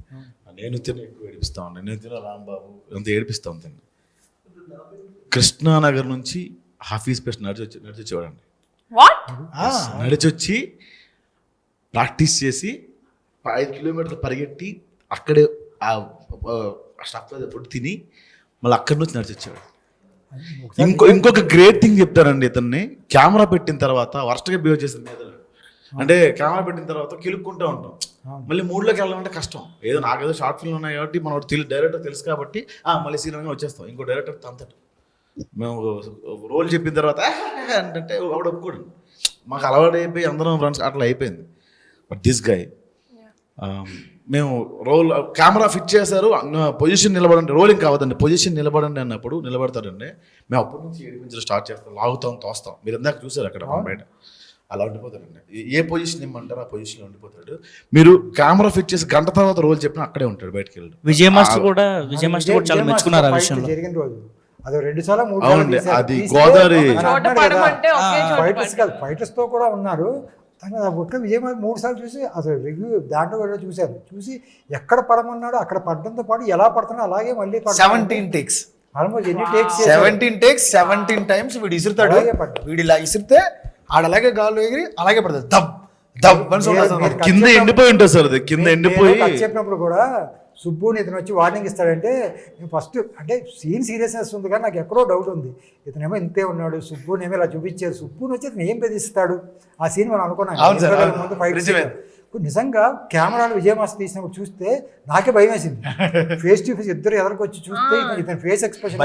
S11: నేను తిన ఎక్కువ ఏడిపిస్తా ఉంటాను, నేను తిన రాంబాబు అంత ఏడిపిస్తా ఉంటాను. కృష్ణానగర్ నుంచి హాఫీజ్ పేస్ట్ నడిచొచ్చేవాడండి. నడిచొచ్చి ప్రాక్టీస్ చేసి 5 కిలోమీటర్లు పరిగెట్టి అక్కడే ఆ స్టఫ్ ఫుడ్ తిని మళ్ళీ అక్కడి నుంచి నడిచొచ్చేవాడు. ఇంకొక గ్రేట్ థింగ్ చెప్తారండి, ఇతన్ని కెమెరా పెట్టిన తర్వాత వర్స్ట్గా బిహేవ్ చేసిన మీద అంటే కెమెరా పెట్టిన తర్వాత కిలుక్కుంటూ ఉంటాం, మళ్ళీ మూడ్లోకి వెళ్ళాలంటే కష్టం. ఏదో నాకేదో షార్ట్ ఫిల్మ్ ఉన్నాయి కాబట్టి మనం డైరెక్టర్ తెలుసు కాబట్టి మళ్ళీ సీరియల్గా వచ్చేస్తాం. ఇంకో డైరెక్టర్ తంతట మేము రోల్ చెప్పిన తర్వాత అంటే ఒకడు ఒప్పుకోడు, మాకు అలవాటు అయిపోయి అందరం ఫ్రెండ్స్ అట్లా అయిపోయింది. బట్ దిస్ గై మేము రోల్ కెమెరా ఫిట్ చేశారు, పొజిషన్ నిలబడండి, రోలింగ్ కావద్దండి, పొజిషన్ నిలబడండి అన్నప్పుడు నిలబడతాడండి. మేము అప్పటి నుంచి ఏడిపించడం స్టార్ట్ చేస్తాం, లాగుతాం, తోస్తాం. మీరు ఇందాక చూసారు అక్కడ బయట అలా ఉండిపోతాడండి. ఏ పొజిషన్ ఇమ్మంటారో ఆ పొజిషన్లో ఉండిపోతాడు. మీరు కెమెరా ఫిట్ చేసి గంట తర్వాత రోల్ చెప్పినా అక్కడే ఉంటాడు, బయటకు వెళ్ళి.
S5: విజయ మాస్టర్ కూడా చాలా మెచ్చుకున్నారు ఆ విషయంలో.
S4: జరిగిన రోజు అది 2 సార్లు 3
S11: అవునండి, అది గోదావరి
S4: ఫైటర్స్ తో కూడా ఉన్నారు. ఒక్క విజయ్ 3 సార్లు చూసి అసలు రివ్యూ దాంట్లో కూడా చూసి ఎక్కడ పడమన్నాడో అక్కడ పడడంతో పాటు ఎలా పడుతున్నాడో అలాగే మళ్ళీ
S3: 17 takes
S4: ఆల్మోస్ట్ ఎన్ని టేక్స్
S3: 17 takes 17 times వీడు ఇసురుతాడు. వీడు ఇలా ఇసిరితే ఆడలాగే గాల్లో ఎగిరి అలాగే పడుతుంది, దబ్ దబ్
S11: కింద ఎండిపోయి ఉంటుంది సార్. అది కింద ఎండిపోయి
S4: చెప్పినప్పుడు కూడా సుబ్బుని ఇతను వచ్చి వార్నింగ్ ఇస్తాడంటే నేను ఫస్ట్ అంటే సీన్ సీరియస్నెస్ ఉంది కానీ నాకు ఎక్కడో డౌట్ ఉంది. ఇతనేమో ఇంతే ఉన్నాడు, సుబ్బునేమో ఇలా చూపించారు, సుబ్బుని వచ్చి ఇతను ఏం బెదిరిస్తాడు ఆ సీన్ మనం అనుకున్నాం. నిజంగా కెమెరాలు విజయమాస్టర్ తీసినప్పుడు చూస్తే నాకే భయం వేసింది. ఫేస్ టు ఫేస్ ఇద్దరు ఎదరికి చూస్తే ఇతని ఫేస్ ఎక్స్ప్రెషన్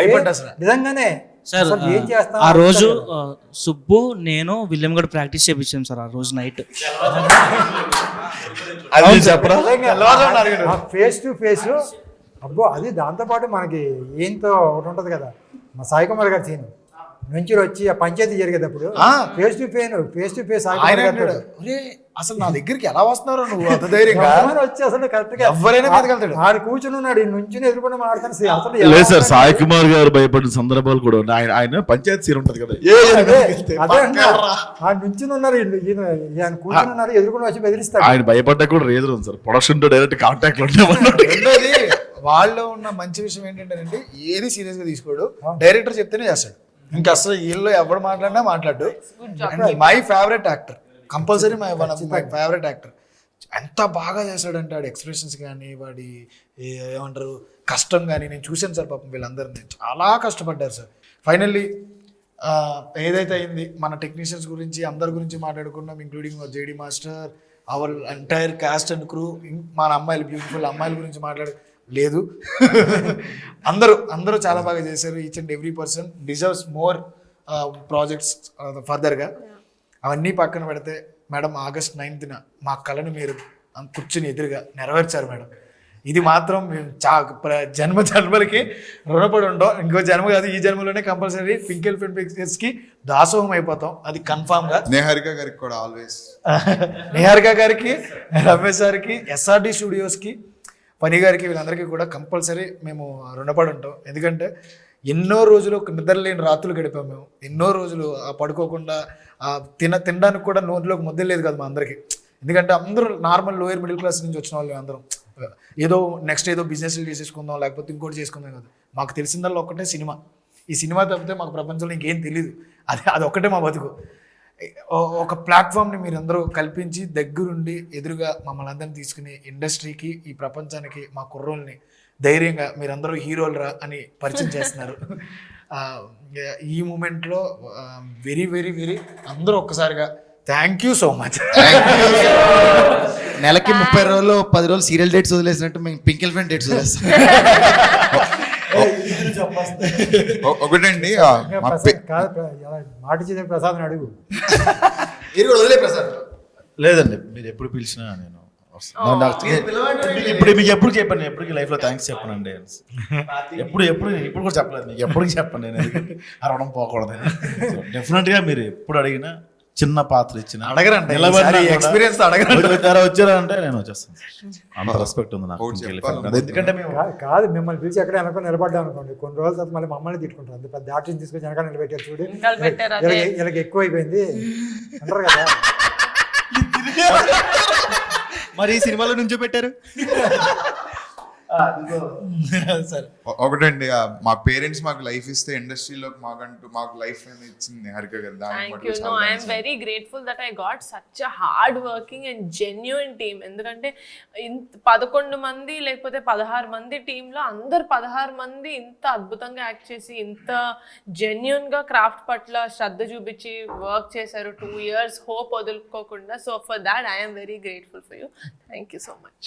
S4: నిజంగానే
S5: సార్
S4: ఏం చేస్తాం.
S5: ఆ రోజు సుబ్బు నేను విలియం కూడా ప్రాక్టీస్ చేయించాం సార్ ఆ రోజు నైట్.
S11: అది చెప్పరా
S4: ఫేస్ టు ఫేస్ అబ్బో అది దాంతోపాటు మనకి ఏంతో ఒకటి ఉంటుంది కదా మా సాయి కుమార్ గారి సీన్ నుంచి వచ్చి ఆ పంచాయతీ జరిగేటప్పుడు ఫేస్ టు ఫేస్
S3: అసలు నా దగ్గరికి ఎలా వస్తున్నారో నువ్వు అంత ధైర్యంగా
S4: వచ్చి అసలు కరెక్ట్ గా
S3: ఎవరైనా మీదకెళ్తాడు.
S4: ఆడు కూర్చుని ఉన్నాడు నుంచి ఎదుర్కొని మాట్లాడుతాను అసలు
S11: లేదు సార్, సాయి కుమార్ గారు భయపడిన సందర్భాలు కూడా ఉన్నాయి. ఆయన పంచాయతీ సీన్ ఉంటది కదా,
S4: ఆ నుంచి ఉన్నారు ఈయన కూర్చుని ఉన్నారు ఎదుర్కొని వచ్చి బెదిరిస్తాడు.
S11: ఆయన భయపడ్డా కూడా రీజన్ ఉంది సార్, ప్రొడక్షన్ తో డైరెక్ట్ కాంటాక్ట్ లో ఉండేవాళ్ళు.
S3: రెండోది వాళ్ళు ఉన్న మంచి విషయం ఏంటంటే ఏది సీరియస్ గా తీసుకోడు, డైరెక్టర్ చెప్తేనే చేస్తాడు. ఇంకా అసలు వీళ్ళు ఎవరు మాట్లాడినా మాట్లాడు. My favourite actor, compulsory my favourite actor. ఎంత బాగా చేశాడంటే వాడి ఎక్స్ప్రెషన్స్ కానీ వాడి ఏమంటారు కష్టం కానీ నేను చూశాను సార్. పాపం వీళ్ళందరినీ చాలా కష్టపడ్డారు సార్. ఫైనల్లీ ఏదైతే అయింది మన టెక్నీషియన్స్ గురించి అందరి గురించి మాట్లాడుకున్నాం, including JD master, our entire cost and crew, మన అమ్మాయిలు బ్యూటిఫుల్ అమ్మాయిల గురించి లేదు. అందరూ చాలా బాగా చేశారు. Each and every person deserves more projects ఫర్దర్గా. అవన్నీ పక్కన పెడితే మేడం August 9th మా కళను మీరు కూర్చుని ఎదురుగా నెరవేర్చారు మేడం. ఇది మాత్రం మేము జన్మలకి రుణపడి ఉంటాం. ఇంకో జన్మ కాదు, ఈ జన్మలోనే కంపల్సరీ పింకిల్ ఫిల్మ్ పిక్చర్స్కి దాసోహం అయిపోతాం, అది కన్ఫామ్గా.
S13: నిహారిక గారికి కూడా ఆల్వేస్,
S3: నిహారిక గారికి, రమేష్ గారికి, SRD స్టూడియోస్కి, పని గారికి, వీళ్ళందరికీ కూడా కంపల్సరీ మేము రుణపడి ఉంటాం. ఎందుకంటే ఎన్నో రోజులు నిద్రలేని రాత్రులు గడిపాము మేము. ఎన్నో రోజులు పడుకోకుండా తినడానికి కూడా నోట్లోకి ముద్ద లేదు కదా మా అందరికీ. ఎందుకంటే అందరూ నార్మల్ లోయర్ మిడిల్ క్లాస్ నుంచి వచ్చిన వాళ్ళు అందరం. ఏదో నెక్స్ట్ ఏదో బిజినెస్లు చేసేసుకుందాం లేకపోతే ఇంకోటి చేసుకుందాం కదా. మాకు తెలిసిందల్లా ఒక్కటే సినిమా. ఈ సినిమా తప్పితే మాకు ప్రపంచంలో ఇంకేం తెలియదు. అది ఒక్కటే మా బతుకు. ఒక ప్లాట్ఫామ్ని మీరందరూ కల్పించి దగ్గరుండి ఎదురుగా మమ్మల్ని అందరినీ తీసుకుని ఇండస్ట్రీకి, ఈ ప్రపంచానికి మా కుర్రోల్ని ధైర్యంగా మీరందరూ హీరోలరా అని పరిచయం చేస్తున్నారు. ఈ మూమెంట్లో వెరీ వెరీ వెరీ అందరూ ఒక్కసారిగా థ్యాంక్ యూ సో మచ్.
S8: నెలకి 30 రోజులు 10 రోజులు సీరియల్ డేట్స్ వదిలేసినట్టు మేము పింకిల్ ఫిల్మ్ డేట్స్ వదిలేస్తాం.
S13: ఒకటండి
S4: మాట ఇచ్చిన ప్రసాద్ అడుగు.
S11: వదిలే ప్రసాద్ లేదండి, మీరు ఎప్పుడు పిలిచినా నేను ఇప్పుడు మీకు ఎప్పుడు చెప్పాను, ఎప్పటికీ లైఫ్ లో థ్యాంక్స్ చెప్పనండి. ఇప్పుడు కూడా చెప్పలేదు మీకు, ఎప్పటికీ చెప్పండి. నేను అరవడం పోకూడదు. డెఫినెట్ గా మీరు ఎప్పుడు అడిగినా చిన్న పాత్ర ఇచ్చిన
S3: అడగరండి, ఎక్స్పీరియన్స్
S11: వచ్చారా అంటే నేను వచ్చేస్తాను. అంత రెస్పెక్ట్ ఉంది నాకు. ఎందుకంటే
S4: కాదు మిమ్మల్ని పిలిచి ఎక్కడ వెనక నిలబడ్డా అనుకోండి, కొన్ని రోజుల తర్వాత మళ్ళీ మమ్మల్ని తిట్టుకుంటారు. అంత పెద్ద ఆర్టిస్ట్ తీసుకొచ్చి వెనక నిలబెట్టారు చూడు, వీళ్ళకి ఎక్కువ అయిపోయింది అంటారు కదా.
S10: మరి ఈ సినిమాలో నుంచో పెట్టారు.
S13: ఒకటండి మా పేరెంట్స్ మాకు లైఫ్ ఇస్తే ఇండస్ట్రీలో మాకు లైఫ్ ఇచ్చింది నిహారిక గారు.
S1: Thank you. No, I am very grateful that I got such a hard working and genuine team. ఎందుకంటే 11 మంది లేకపోతే 16 మంది టీంలో అందరు 16 మంది ఇంత అద్భుతంగా యాక్ట్ చేసి ఇంత జెన్యున్ గా క్రాఫ్ట్ పట్ల శ్రద్ధ చూపించి వర్క్ చేశారు. 2 years హోప్ వదులుకోకుండా. So for that I am very grateful for you. Thank you so much.